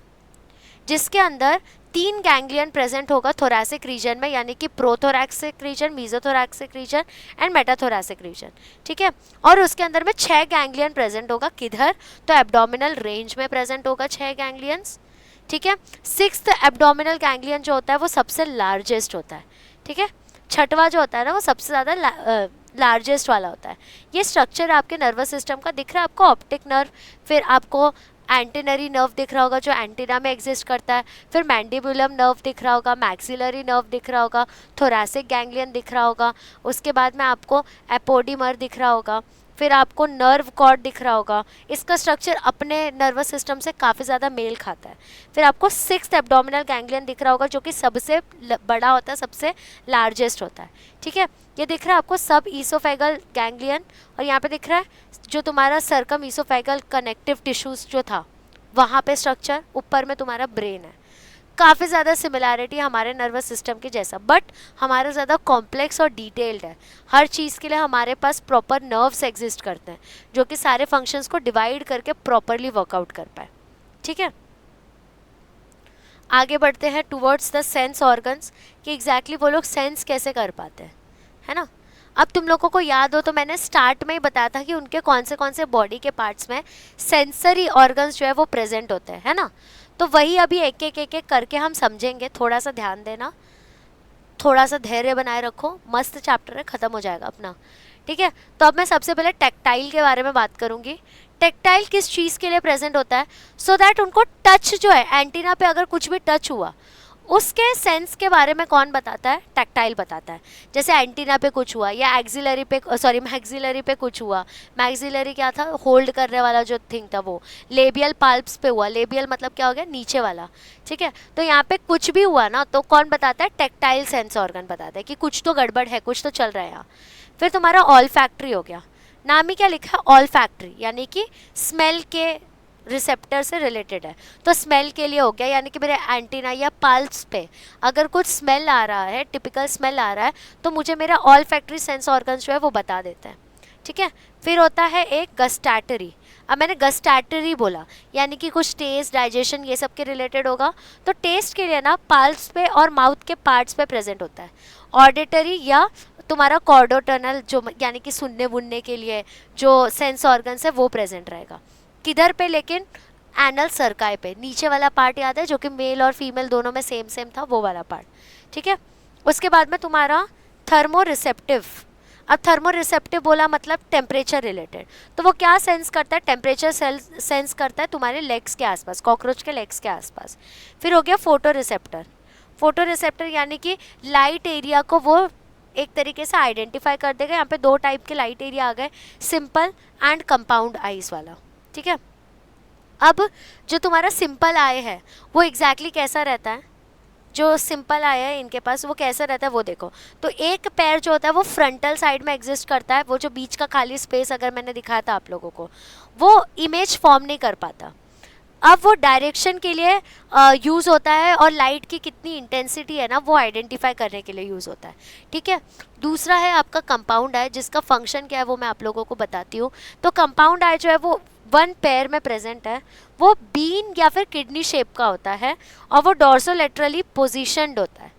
जिसके अंदर 3 गैंग्लियन प्रेजेंट होगा थोरैसिक रीजन में, यानी कि प्रोथोरैक्सिक रीजन, मीजोथोरैक्सिक रीजन एंड मेटाथोरैसिक रीजन। ठीक है, और उसके अंदर में 6 गैंग्लियन प्रेजेंट होगा, किधर? तो एब्डोमिनल रेंज में प्रेजेंट होगा 6 गैंग्लियंस। ठीक है, 6th एब्डोमिनल गैंग्लियन जो होता है वो सबसे लार्जेस्ट होता है। ठीक है, छठवां जो होता है ना वो सबसे ज़्यादा लार्जेस्ट वाला होता है। ये स्ट्रक्चर आपके नर्वस सिस्टम का दिख रहा है आपको, ऑप्टिक नर्व, फिर आपको एंटेनरी नर्व दिख रहा होगा जो एंटीना में एग्जिस्ट करता है, फिर मैंडिबुलम नर्व दिख रहा होगा, मैक्सिलरी नर्व दिख रहा होगा, थोरैसिक गैंग्लियन दिख रहा होगा, उसके बाद में आपको एपोडीमर दिख रहा होगा, फिर आपको नर्व कॉर्ड दिख रहा होगा। इसका स्ट्रक्चर अपने नर्वस सिस्टम से काफ़ी ज़्यादा मेल खाता है। फिर आपको 6th एब्डोमिनल गैंग्लियन दिख रहा होगा, जो कि सबसे बड़ा होता है, सबसे लार्जेस्ट होता है। ठीक है, ये दिख रहा है आपको सब ईसोफेगल गैंग्लियन, और यहाँ पे दिख रहा है जो तुम्हारा सर्कम ईसोफेगल कनेक्टिव टिश्यूज जो था वहाँ पे स्ट्रक्चर, ऊपर में तुम्हारा ब्रेन है। काफ़ी ज़्यादा सिमिलैरिटी हमारे नर्वस सिस्टम के जैसा, बट हमारा ज़्यादा कॉम्प्लेक्स और डिटेल्ड है। हर चीज़ के लिए हमारे पास प्रॉपर नर्व्स एग्जिस्ट करते हैं, जो कि सारे फंक्शंस को डिवाइड करके प्रॉपरली वर्कआउट कर पाए। ठीक है, आगे बढ़ते हैं टुवर्ड्स द सेंस ऑर्गन्स, कि एग्जैक्टली वो लोग सेंस कैसे कर पाते हैं, है ना। अब तुम लोगों को याद हो तो मैंने स्टार्ट में ही बताया था कि उनके कौन से बॉडी के पार्ट्स में सेंसरी ऑर्गन्स जो है वो प्रेजेंट होते हैं, है ना। तो वही अभी एक एक करके हम समझेंगे, थोड़ा सा ध्यान देना, थोड़ा सा धैर्य बनाए रखो, मस्त चैप्टर है, ख़त्म हो जाएगा अपना। ठीक है, तो अब मैं सबसे पहले टेक्टाइल के बारे में बात करूँगी। टेक्टाइल किस चीज़ के लिए प्रेजेंट होता है? सो दैट उनको टच जो है, एंटीना पे अगर कुछ भी टच हुआ उसके सेंस के बारे में कौन बताता है? टैक्टाइल बताता है। जैसे एंटीना पे कुछ हुआ या एक्सिलरी पे, सॉरी मैक्सिलरी पे कुछ हुआ, मैक्सिलरी क्या था? होल्ड करने वाला जो थिंग था वो। लेबियल पाल्प्स पे हुआ, लेबियल मतलब क्या हो गया? नीचे वाला। ठीक है, तो यहाँ पे कुछ भी हुआ ना तो कौन बताता है? टैक्टाइल सेंस ऑर्गन बताता है कि कुछ तो गड़बड़ है, कुछ तो चल रहा है यहाँ। फिर तुम्हारा ऑल फैक्ट्री हो गया, नाम ही क्या लिखा है? ऑल फैक्ट्री, यानी कि स्मेल के रिसेप्टर से रिलेटेड है, तो स्मेल के लिए हो गया, यानी कि मेरे एंटीना या पल्स पे अगर कुछ स्मेल आ रहा है, टिपिकल स्मेल आ रहा है, तो मुझे मेरा ऑल फैक्ट्री सेंस ऑर्गन जो है वो बता देता है। ठीक है, फिर होता है एक गस्टैटरी। अब मैंने गस्टैटरी बोला यानी कि कुछ टेस्ट, डाइजेशन, ये सब के रिलेटेड होगा। तो टेस्ट के लिए ना पल्स पे और माउथ के पार्ट्स पे प्रेजेंट होता है। ऑडिटरी या तुम्हारा कॉर्डोटनल जो यानी कि सुनने बुनने के लिए जो सेंस ऑर्गन्स है वो प्रेजेंट रहेगा। किधर पे? लेकिन एनल सर्काई पे, नीचे वाला पार्ट याद है जो कि मेल और फीमेल दोनों में सेम सेम था, वो वाला पार्ट, ठीक है। उसके बाद में तुम्हारा थर्मो रिसेप्टिव। अब थर्मो रिसेप्टिव बोला मतलब टेम्परेचर रिलेटेड, तो वो क्या सेंस करता है, टेम्परेचर सेंस करता है तुम्हारे लेग्स के आसपास, कॉकरोच के लेग्स के आसपास। फिर हो गया फोटो रिसेप्टर। फोटो रिसेप्टर यानी कि लाइट एरिया को वो एक तरीके से आइडेंटिफाई कर देगा। यहाँ पे दो टाइप के लाइट एरिया आ गए, सिंपल एंड कंपाउंड आईज वाला, ठीक है। अब जो तुम्हारा सिंपल आई है वो एग्जैक्टली कैसा रहता है, जो सिंपल आया है इनके पास वो कैसा रहता है वो देखो। तो एक पैर जो होता है वो फ्रंटल साइड में एग्जिस्ट करता है, वो जो बीच का खाली स्पेस अगर मैंने दिखाया था आप लोगों को, वो इमेज फॉर्म नहीं कर पाता। अब वो डायरेक्शन के लिए यूज़ होता है और लाइट की कितनी इंटेंसिटी है ना वो आइडेंटिफाई करने के लिए यूज़ होता है, ठीक है। दूसरा है आपका कंपाउंड आई, जिसका फंक्शन क्या है वो मैं आप लोगों को बताती हूँ। तो कंपाउंड आई जो है वो वन पेयर में प्रेजेंट है, वो बीन या फिर किडनी शेप का होता है और वो डॉर्सोलेटरली पोजिशनड होता है,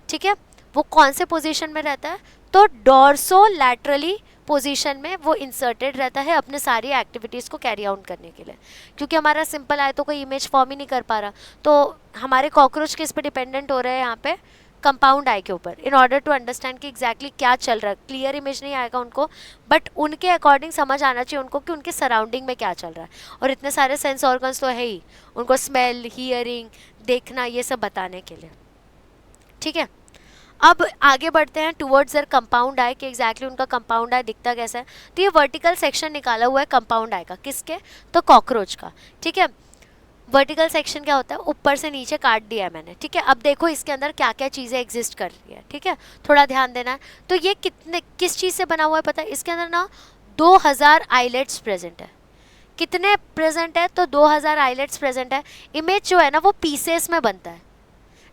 ठीक है। वो कौन से पोजीशन में रहता है, तो डॉर्सोलैटरली पोजीशन में वो इंसर्टेड रहता है अपने सारी एक्टिविटीज़ को कैरी आउट करने के लिए। क्योंकि हमारा सिंपल आए तो कोई इमेज फॉर्म ही नहीं कर पा रहा, तो हमारे कॉकरोच किस पे डिपेंडेंट हो रहे हैं यहाँ पे, कंपाउंड आई के ऊपर, इन ऑर्डर टू अंडरस्टैंड कि एग्जैक्टली क्या चल रहा है। क्लियर इमेज नहीं आएगा उनको, बट उनके अकॉर्डिंग समझ आना चाहिए उनको कि उनके सराउंडिंग में क्या चल रहा है। और इतने सारे सेंस ऑर्गन्स तो है ही, उनको स्मेल, हियरिंग, देखना, ये सब बताने के लिए, ठीक है। अब आगे बढ़ते हैं टुवर्ड्स देयर कंपाउंड आई कि एग्जैक्टली उनका कंपाउंड आई दिखता कैसा है। तो ये वर्टिकल सेक्शन निकाला हुआ है कंपाउंड आई का, किसके, तो कॉकरोच का, ठीक है। वर्टिकल सेक्शन क्या होता है, ऊपर से नीचे काट दिया है मैंने, ठीक है। अब देखो इसके अंदर क्या क्या चीज़ें एग्जिस्ट कर रही है, ठीक है, थोड़ा ध्यान देना है। तो ये किस चीज़ से बना हुआ है पता है, इसके अंदर ना 2000 आइलेट्स प्रेजेंट है। कितने प्रेजेंट है, तो 2000 आइलेट्स प्रेजेंट है। इमेज जो है ना वो पीसेस में बनता है,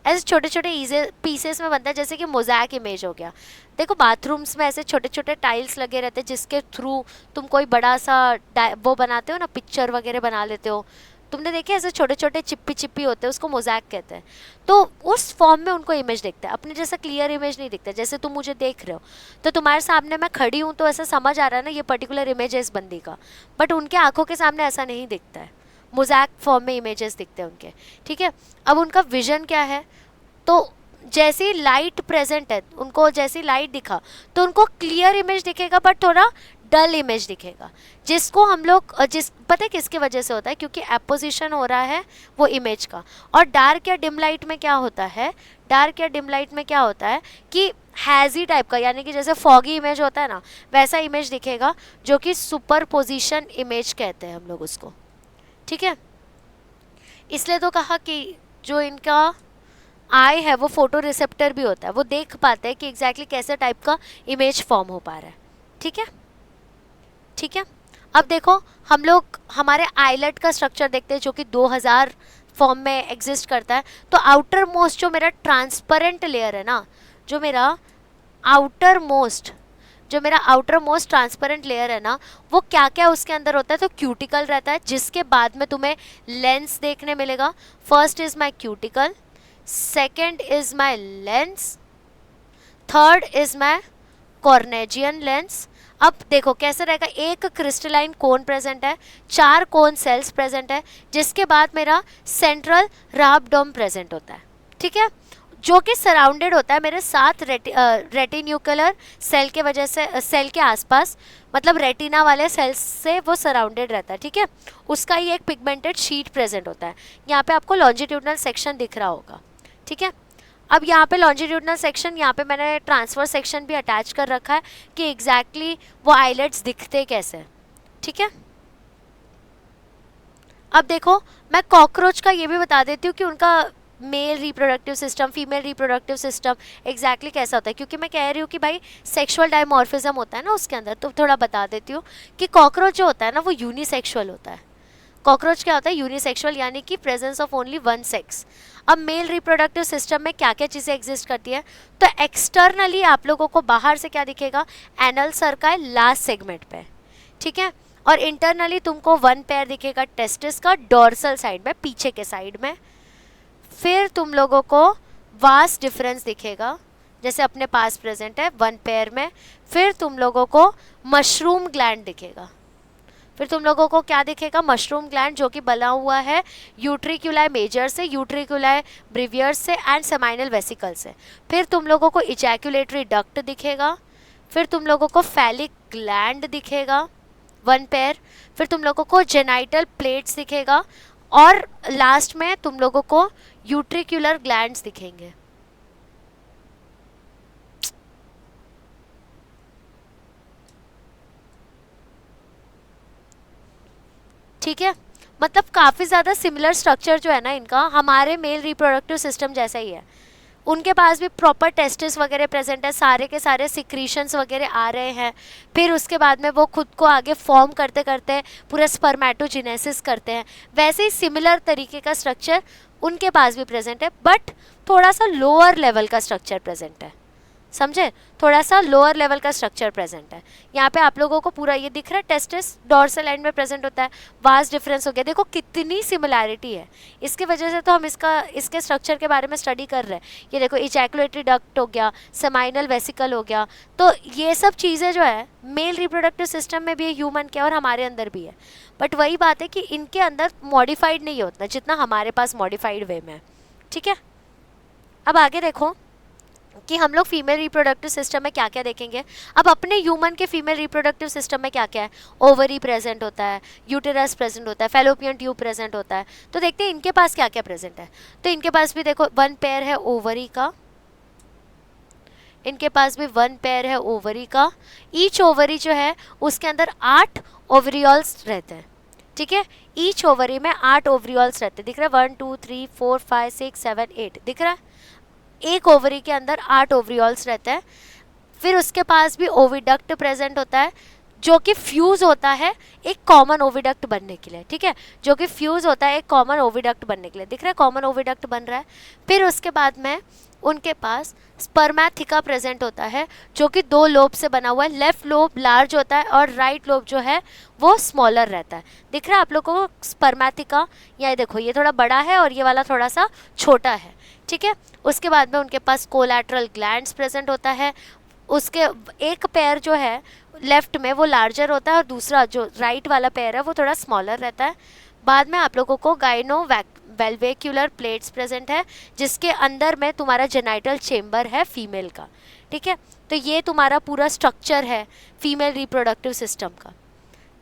ऐसे छोटे छोटे पीसेस में बनता है, जैसे कि मोज़ैक इमेज हो गया। देखो बाथरूम्स में ऐसे छोटे छोटे टाइल्स लगे रहते हैं जिसके थ्रू तुम कोई बड़ा सा वो बनाते हो ना, पिक्चर वगैरह बना लेते हो, तुमने देखे ऐसे छोटे छोटे चिप्पी चिप्पी होते हैं, उसको मोज़ैक कहते हैं। तो उस फॉर्म में उनको इमेज दिखता है, अपने जैसा क्लियर इमेज नहीं दिखता। जैसे तुम मुझे देख रहे हो तो तुम्हारे सामने मैं खड़ी हूँ तो ऐसा समझ आ रहा है ना ये पर्टिकुलर इमेज है इस बंदी का, बट उनके आंखों के सामने ऐसा नहीं दिखता है, मोज़ैक फॉर्म में इमेजेस दिखते हैं उनके, ठीक है। अब उनका विजन क्या है, तो जैसी लाइट प्रेजेंट है, उनको जैसी लाइट दिखा तो उनको क्लियर इमेज दिखेगा बट थोड़ा डल इमेज दिखेगा, जिसको हम लोग पता है किसकी वजह से होता है, क्योंकि एपोजिशन हो रहा है वो इमेज का। और डार्क या डिम लाइट में क्या होता है, डार्क या डिम लाइट में क्या होता है कि हैजी टाइप का, यानी कि जैसे फॉगी इमेज होता है ना वैसा इमेज दिखेगा, जो कि सुपर पोजिशन इमेज कहते हैं हम लोग उसको, ठीक है। इसलिए तो कहा कि जो इनका आई है वो फोटो रिसेप्टर भी होता है, वो देख पाते हैं कि एग्जैक्टली कैसे टाइप का इमेज फॉर्म हो पा रहा है, ठीक है, ठीक है। अब देखो हम लोग हमारे आईलेट का स्ट्रक्चर देखते हैं जो कि 2000 फॉर्म में एग्जिस्ट करता है। तो आउटर मोस्ट जो मेरा ट्रांसपेरेंट लेयर है ना, जो मेरा आउटर मोस्ट ट्रांसपेरेंट लेयर है ना, वो क्या क्या उसके अंदर होता है, तो क्यूटिकल रहता है, जिसके बाद में तुम्हें लेंस देखने मिलेगा। First is my cuticle, second is my lens, third is my corneagen lens. अब देखो कैसे रहेगा, एक क्रिस्टलाइन कोन प्रेजेंट है, 4 कोन सेल्स प्रेजेंट है, जिसके बाद मेरा सेंट्रल राब्डोम प्रेजेंट होता है, ठीक है, जो कि सराउंडेड होता है मेरे 7 रेटिन्यूक्युलर सेल के वजह से, सेल के आसपास, मतलब रेटिना वाले सेल्स से वो सराउंडेड रहता है, ठीक है। उसका ही एक पिगमेंटेड शीट प्रेजेंट होता है। यहाँ पे आपको लॉन्जिट्यूडनल सेक्शन दिख रहा होगा, ठीक है। अब यहाँ पे लॉन्जिट्यूडनल सेक्शन, यहाँ पे मैंने ट्रांसफर सेक्शन भी अटैच कर रखा है कि एग्जैक्टली वो आइलेट्स दिखते कैसे, ठीक है। अब देखो मैं कॉकरोच का ये भी बता देती हूँ कि उनका male reproductive system, female reproductive system exactly कैसा होता है, क्योंकि मैं कह रही हूँ कि भाई सेक्सुअल डायमॉर्फिज्म होता है ना उसके अंदर, तो थोड़ा बता देती हूँ कि कॉकरोच जो होता है ना वो यूनिसेक्सुअल होता है। कॉकरोच क्या होता है, यूनिसेक्सुअल, यानी कि presence of only one sex. अब मेल रिप्रोडक्टिव सिस्टम में क्या क्या चीज़ें एग्जिस्ट करती है, तो एक्सटर्नली आप लोगों को बाहर से क्या दिखेगा, एनल सर्काई लास्ट सेगमेंट पे, ठीक है। और इंटरनली तुमको वन पेयर दिखेगा टेस्टिस का डॉर्सल साइड में, पीछे के साइड में। फिर तुम लोगों को वास्ट डिफरेंस दिखेगा जैसे अपने पास प्रेजेंट है वन पेयर में। फिर तुम लोगों को मशरूम ग्लैंड दिखेगा, फिर तुम लोगों को क्या दिखेगा, मशरूम ग्लैंड जो कि बना हुआ है यूट्रिकुलाई मेजर से, यूट्रिकुलाई ब्रिवियर से एंड सेमाइनल वेसिकल से। फिर तुम लोगों को इजैकुलेटरी डक्ट दिखेगा। फिर तुम लोगों को फैलिक ग्लैंड दिखेगा 1 पेयर। फिर तुम लोगों को जेनाइटल प्लेट्स दिखेगा और लास्ट में तुम लोगों को यूट्रिकुलर ग्लैंड्स दिखेंगे। ठीक है, मतलब काफ़ी ज़्यादा सिमिलर स्ट्रक्चर जो है ना इनका हमारे मेल रिप्रोडक्टिव सिस्टम जैसा ही है। उनके पास भी प्रॉपर टेस्टिस वगैरह प्रेजेंट है, सारे के सारे सिक्रीशंस वगैरह आ रहे हैं। फिर उसके बाद में वो खुद को आगे फॉर्म करते करते पूरा स्पर्मेटोजेनेसिस करते हैं। वैसे ही सिमिलर तरीके का स्ट्रक्चर उनके पास भी प्रेजेंट है, बट थोड़ा सा लोअर लेवल का स्ट्रक्चर प्रेजेंट है, समझे, थोड़ा सा लोअर लेवल का स्ट्रक्चर प्रेजेंट है। यहाँ पे आप लोगों को पूरा ये दिख रहा है, टेस्टिस डोर्सल एंड में प्रेजेंट होता है, वास्ट डिफरेंस हो गया। देखो कितनी सिमिलैरिटी है, इसकी वजह से तो हम इसके स्ट्रक्चर के बारे में स्टडी कर रहे हैं। ये देखो इजैकुलेटरी डक्ट हो गया, सेमाइनल वेसिकल हो गया, तो ये सब चीज़ें जो है मेल रिप्रोडक्टिव सिस्टम में भी है, ह्यूमन के और हमारे अंदर भी है। बट वही बात है कि इनके अंदर मॉडिफाइड नहीं होता जितना हमारे पास मॉडिफाइड वे में है। ठीक है, अब आगे देखो कि हम लोग फीमेल रिप्रोडक्टिव सिस्टम में क्या क्या देखेंगे। अब अपने ह्यूमन के फीमेल रिप्रोडक्टिव सिस्टम में क्या क्या है, ओवरी प्रेजेंट होता है, यूटेरस प्रेजेंट होता है, फैलोपियन ट्यूब प्रेजेंट होता है। तो देखते हैं इनके पास क्या क्या प्रेजेंट है। तो इनके पास भी देखो 1 पेयर है ओवरी का, इनके पास भी 1 पेयर है ओवरी का। ईच ओवरी जो है उसके अंदर 8 ओवरियोल्स रहते हैं। ठीक है, ईच ओवरी में 8 ओवरियोल्स रहते हैं, दिख रहा है 1 2 3 4 5 6 7 8 दिख रहा है। एक ओवरी के अंदर 8 ओवरियोल्स रहते हैं। फिर उसके पास भी ओविडक्ट प्रेजेंट होता है जो कि फ्यूज़ होता है एक कॉमन ओविडक्ट बनने के लिए। ठीक है, जो कि फ्यूज़ होता है एक कॉमन ओविडक्ट बनने के लिए, दिख रहा है कॉमन ओविडक्ट बन रहा है। फिर उसके बाद में उनके पास स्पर्मैथिका प्रेजेंट होता है जो कि 2 लोब से बना हुआ है। लेफ्ट लोब लार्ज होता है और राइट लोब जो है वो स्मॉलर रहता है। दिख रहा है आप लोगों को स्पर्मैथिका, या देखो ये थोड़ा बड़ा है और ये वाला थोड़ा सा छोटा है। ठीक है, उसके बाद में उनके पास कोलैटरल ग्लैंड्स प्रेजेंट होता है। उसके एक पैर जो है लेफ्ट में वो लार्जर होता है और दूसरा जो राइट वाला पैर है वो थोड़ा स्मॉलर रहता है। बाद में आप लोगों को गाइनो वेल्वेक्यूलर प्लेट्स प्रेजेंट है जिसके अंदर में तुम्हारा जेनाइटल चेम्बर है फीमेल का। ठीक है, तो ये तुम्हारा पूरा स्ट्रक्चर है फीमेल रिप्रोडक्टिव सिस्टम का।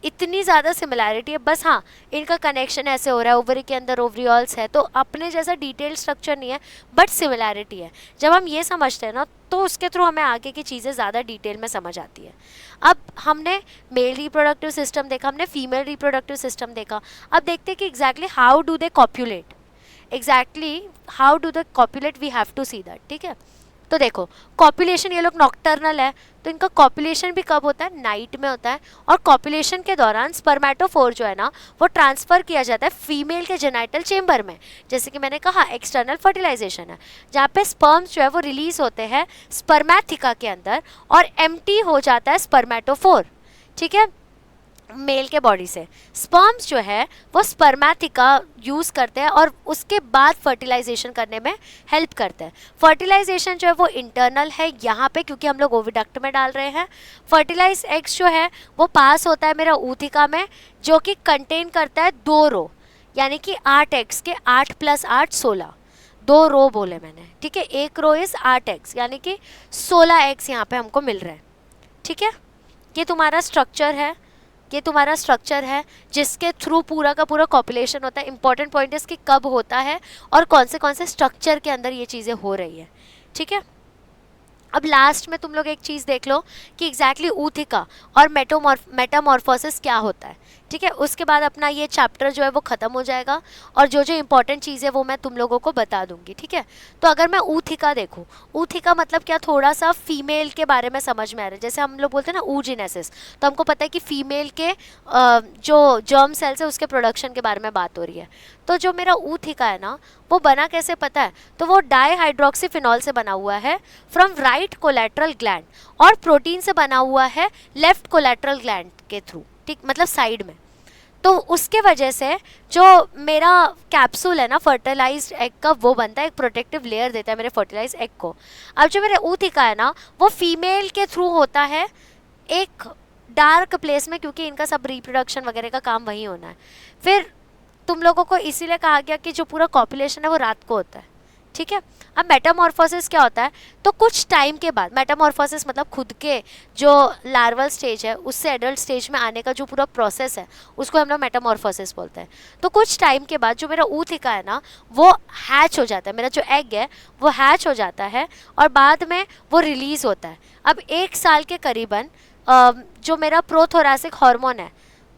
इतनी ज़्यादा सिमिलैरिटी है, बस हाँ इनका कनेक्शन ऐसे हो रहा है, ओवरी के अंदर ओवरियोल्स है, तो अपने जैसा डिटेल स्ट्रक्चर नहीं है बट सिमिलैरिटी है। जब हम ये समझते हैं ना तो उसके थ्रू हमें आगे की चीज़ें ज़्यादा डिटेल में समझ आती है। अब हमने मेल रिप्रोडक्टिव सिस्टम देखा, हमने फीमेल रिप्रोडक्टिव सिस्टम देखा। अब देखते हैं कि exactly how do they copulate, exactly how do they copulate, we have to see that. ठीक है, तो देखो कॉपुलेशन, ये लोग नॉक्टर्नल है तो इनका कॉपुलेशन भी कब होता है, नाइट में होता है। और कॉपुलेशन के दौरान स्पर्मेटोफोर जो है ना वो ट्रांसफ़र किया जाता है फीमेल के जेनाइटल चेम्बर में। जैसे कि मैंने कहा एक्सटर्नल फर्टिलाइजेशन है जहाँ पे स्पर्म्स जो है वो रिलीज होते हैं स्पर्मैथिका के अंदर और एम्प्टी हो जाता है स्पर्मेटोफोर। ठीक है, मेल के बॉडी से स्पर्म्स जो है वो स्पर्मैथिका यूज़ करते हैं और उसके बाद फर्टिलाइजेशन करने में हेल्प करते हैं। फर्टिलाइजेशन जो है वो इंटरनल है यहाँ पे क्योंकि हम लोग ओविडक्ट में डाल रहे हैं। फर्टिलाइज एग्स जो है वो पास होता है मेरा ऊथिका में जो कि कंटेन करता है 2 रो, यानी कि 8 एग्स के 8 + 8 16, 2 रो बोले मैंने। ठीक है, एक रो इज़ 8 एग्स यानी कि 16 एग्स यहाँ पे हमको मिल रहे हैं। ठीक है, ये तुम्हारा स्ट्रक्चर है, ये तुम्हारा स्ट्रक्चर है जिसके थ्रू पूरा का पूरा कॉपुलेशन होता है। इंपॉर्टेंट पॉइंट है कि कब होता है और कौन से स्ट्रक्चर के अंदर ये चीज़ें हो रही है। ठीक है, अब लास्ट में तुम लोग एक चीज़ देख लो कि एग्जैक्टली ऊथिका और मेटामॉर्फोसिस क्या होता है। ठीक है, उसके बाद अपना ये चैप्टर जो है वो ख़त्म हो जाएगा और जो जो इंपॉर्टेंट चीज़ है वो मैं तुम लोगों को बता दूंगी। ठीक है, तो अगर मैं ऊथिका देखूँ, ऊथिका मतलब क्या, थोड़ा सा फीमेल के बारे में समझ में आ रहा है। जैसे हम लोग बोलते हैं ना ऊजिनेसिस, तो हमको पता है कि फीमेल के जो जर्म सेल्स है उसके प्रोडक्शन के बारे में बात हो रही है। तो जो मेरा ऊथिका है ना वो बना कैसे पता है, तो वो डाईहाइड्रोक्सीफिनॉल से बना हुआ है फ्रॉम राइट कोलैटरल ग्लैंड और प्रोटीन से बना हुआ है लेफ्ट कोलैटरल ग्लैंड के थ्रू। ठीक, मतलब साइड में। तो उसके वजह से जो मेरा कैप्सूल है ना फर्टिलाइज्ड एग का वो बनता है, एक प्रोटेक्टिव लेयर देता है मेरे फर्टिलाइज्ड एग को। अब जो मेरा ऊथिका है ना वो फीमेल के थ्रू होता है एक डार्क प्लेस में, क्योंकि इनका सब रिप्रोडक्शन वगैरह का काम वहीं होना है। फिर तुम लोगों को इसीलिए कहा गया कि जो पूरा कॉपुलेशन है वो रात को होता है, ठीक है। अब मेटामॉर्फोसिस क्या होता है, तो कुछ टाइम के बाद, मेटामॉर्फोसिस मतलब खुद के जो लार्वल स्टेज है उससे एडल्ट स्टेज में आने का जो पूरा प्रोसेस है उसको हम लोग मेटामॉर्फोसिस बोलते हैं। तो कुछ टाइम के बाद जो मेरा ऊतक है ना वो हैच हो जाता है, मेरा जो एग है वो हैच हो जाता है और बाद में वो रिलीज होता है। अब 1 साल के करीबन जो मेरा प्रोथोरासिक हार्मोन है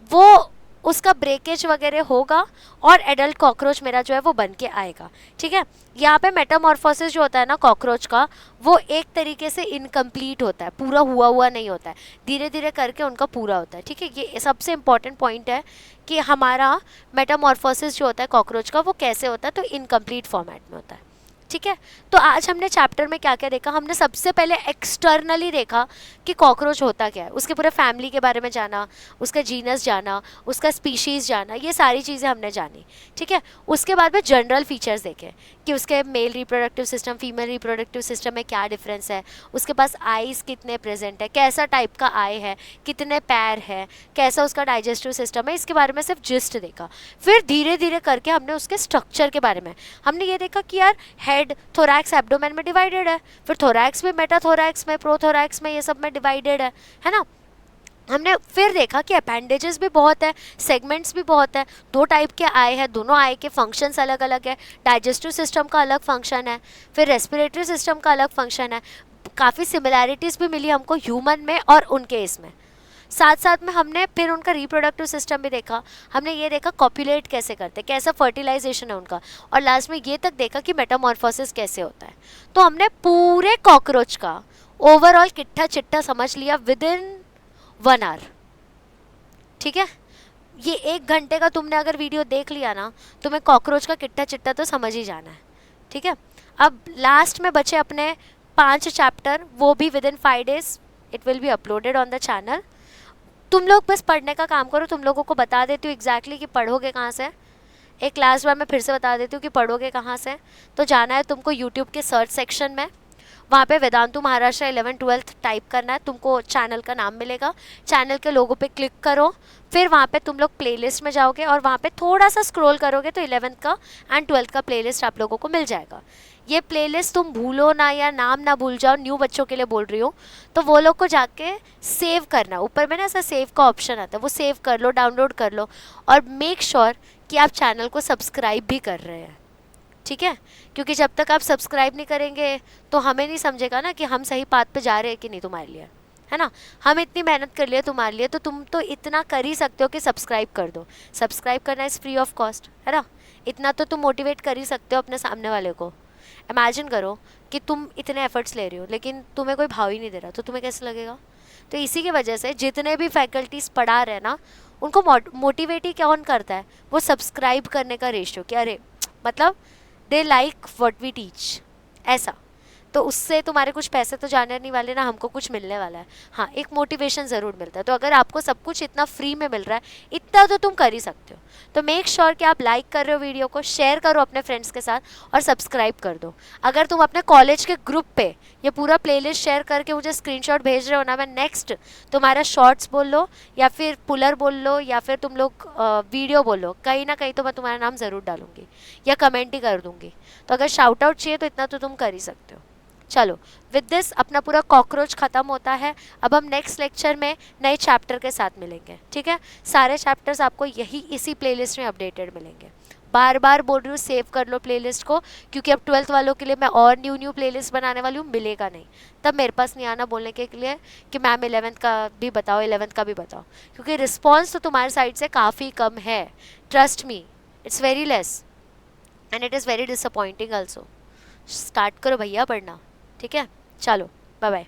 वो उसका ब्रेकेज वगैरह होगा और एडल्ट कॉकरोच मेरा जो है वो बन के आएगा, ठीक है। यहाँ पे मेटामॉर्फोसिस जो होता है ना कॉकरोच का, वो एक तरीके से इनकम्प्लीट होता है, पूरा हुआ नहीं होता है, धीरे धीरे करके उनका पूरा होता है, ठीक है। ये सबसे इंपॉर्टेंट पॉइंट है कि हमारा मेटामॉर्फोसिस जो होता है कॉकरोच का वो कैसे होता है, तो इनकम्प्लीट फॉर्मेट में होता है, ठीक है। तो आज हमने चैप्टर में क्या क्या देखा, हमने सबसे पहले एक्सटर्नली देखा कि कॉकरोच होता क्या है, उसके पूरे फैमिली के बारे में जाना, उसका जीनस जाना, उसका स्पीशीज़ जाना, ये सारी चीज़ें हमने जानी, ठीक है। उसके बाद में जनरल फीचर्स देखे कि उसके male reproductive system female reproductive system में क्या डिफरेंस है, उसके पास आईज कितने प्रेजेंट है, कैसा टाइप का आई है, कितने पैर है, कैसा उसका डाइजेस्टिव सिस्टम है, इसके बारे में सिर्फ जिस्ट देखा। फिर धीरे धीरे करके हमने उसके स्ट्रक्चर के बारे में हमने ये देखा कि यार हेड थोरैक्स एब्डोमेन में डिवाइडेड है, फिर थोरैक्स में, मेटाथोरैक्स में, प्रोथोरैक्स में, ये सब में डिवाइडेड है ना। हमने फिर देखा कि अपेंडेजेस भी बहुत है, सेगमेंट्स भी बहुत है, 2 टाइप के आई है, दोनों आई के फंक्शंस अलग अलग है, डाइजेस्टिव सिस्टम का अलग फंक्शन है, फिर रेस्पिरेटरी सिस्टम का अलग फंक्शन है। काफ़ी सिमिलैरिटीज़ भी मिली हमको ह्यूमन में और उनके इसमें। साथ साथ में हमने फिर उनका रिप्रोडक्टिव सिस्टम भी देखा, हमने ये देखा कॉपुलेट कैसे करते, कैसा फर्टिलाइजेशन है उनका, और लास्ट में ये तक देखा कि मेटामॉर्फोसिस कैसे होता है। तो हमने पूरे कॉकरोच का ओवरऑल किट्ठा चिट्ठा समझ लिया विद इन 1 आवर, ठीक है। ये 1 घंटे का तुमने अगर वीडियो देख लिया ना, तुम्हें कॉकरोच का किट्ठा चिट्ठा तो समझ ही जाना है, ठीक है। अब लास्ट में बचे अपने 5 चैप्टर, वो भी with in 5 days it will be uploaded on the channel. तुम लोग बस पढ़ने का काम करो, तुम लोगों को बता देती हूँ एग्जैक्टली कि पढ़ोगे कहाँ से। एक लास्ट बार मैं फिर से बता देती हूँ कि पढ़ोगे कहाँ से। तो जाना है तुमको यूट्यूब के सर्च सेक्शन में, वहाँ पे वेदांतु महाराष्ट्र 11th-12th टाइप करना है, तुमको चैनल का नाम मिलेगा, चैनल के लोगों पे क्लिक करो, फिर वहाँ पे तुम लोग प्लेलिस्ट में जाओगे और वहाँ पे थोड़ा सा स्क्रॉल करोगे तो 11th का एंड 12th का प्लेलिस्ट आप लोगों को मिल जाएगा। ये प्लेलिस्ट तुम भूलो ना या नाम ना भूल जाओ, न्यू बच्चों के लिए बोल रही हूँ, तो वो लोग को जाके सेव करना, ऊपर में ना ऐसा सेव का ऑप्शन आता है, वो सेव कर लो, डाउनलोड कर लो, और मेक श्योर कि आप चैनल को सब्सक्राइब भी कर रहे हैं, ठीक है। क्योंकि जब तक आप सब्सक्राइब नहीं करेंगे तो हमें नहीं समझेगा ना कि हम सही पाथ पे जा रहे हैं कि नहीं तुम्हारे लिए, है ना। हम इतनी मेहनत कर लिए तुम्हारे लिए, तो तुम तो इतना कर ही सकते हो कि सब्सक्राइब कर दो। सब्सक्राइब करना इज़ फ्री ऑफ कॉस्ट, है ना। इतना तो तुम मोटिवेट कर ही सकते हो अपने सामने वाले को। इमेजिन करो कि तुम इतने एफर्ट्स ले रहे हो लेकिन तुम्हें कोई भाव ही नहीं दे रहा, तो तुम्हें कैसे लगेगा। तो इसी की वजह से जितने भी फैकल्टीज़ पढ़ा रहे हैं ना, उनको मोटिवेट ही कौन करता है, वो सब्सक्राइब करने का रेशियो, कि अरे मतलब they like what we teach, ऐसा। तो उससे तुम्हारे कुछ पैसे तो जाने नहीं वाले ना, हमको कुछ मिलने वाला है। हाँ, एक मोटिवेशन ज़रूर मिलता है। तो अगर आपको सब कुछ इतना फ्री में मिल रहा है, इतना तो तुम कर ही सकते हो। तो मेक श्योर कि आप लाइक कर रहे हो वीडियो को, शेयर करो अपने फ्रेंड्स के साथ और सब्सक्राइब कर दो। अगर तुम अपने कॉलेज के ग्रुप पे ये पूरा प्लेलिस्ट शेयर करके मुझे स्क्रीनशॉट भेज रहे हो ना, मैं नेक्स्ट तुम्हारा शॉर्ट्स बोल लो या फिर पुलर बोल लो या फिर तुम लोग वीडियो बोल लो, कहीं ना कहीं तो मैं तुम्हारा नाम ज़रूर डालूंगी या कमेंट ही कर दूंगी। तो अगर शाउट आउट चाहिए तो इतना तो तुम कर ही सकते हो। चलो, विद दिस अपना पूरा कॉकरोच ख़त्म होता है। अब हम नेक्स्ट लेक्चर में नए चैप्टर के साथ मिलेंगे, ठीक है। सारे चैप्टर्स आपको इसी प्लेलिस्ट में अपडेटेड मिलेंगे। बार बार बोल रही हूँ, सेव कर लो प्लेलिस्ट को, क्योंकि अब 12th वालों के लिए मैं और न्यू प्लेलिस्ट बनाने वाली हूँ, मिलेगा नहीं। तब मेरे पास नहीं आना बोलने के लिए कि मैम 11th का भी बताओ, 11th का भी बताओ, क्योंकि रिस्पॉन्स तो तुम्हारे साइड से काफ़ी कम है। Trust me, it's very less and it is very disappointing also. Start करो भैया पढ़ना, ठीक है। चलो, बाय बाय।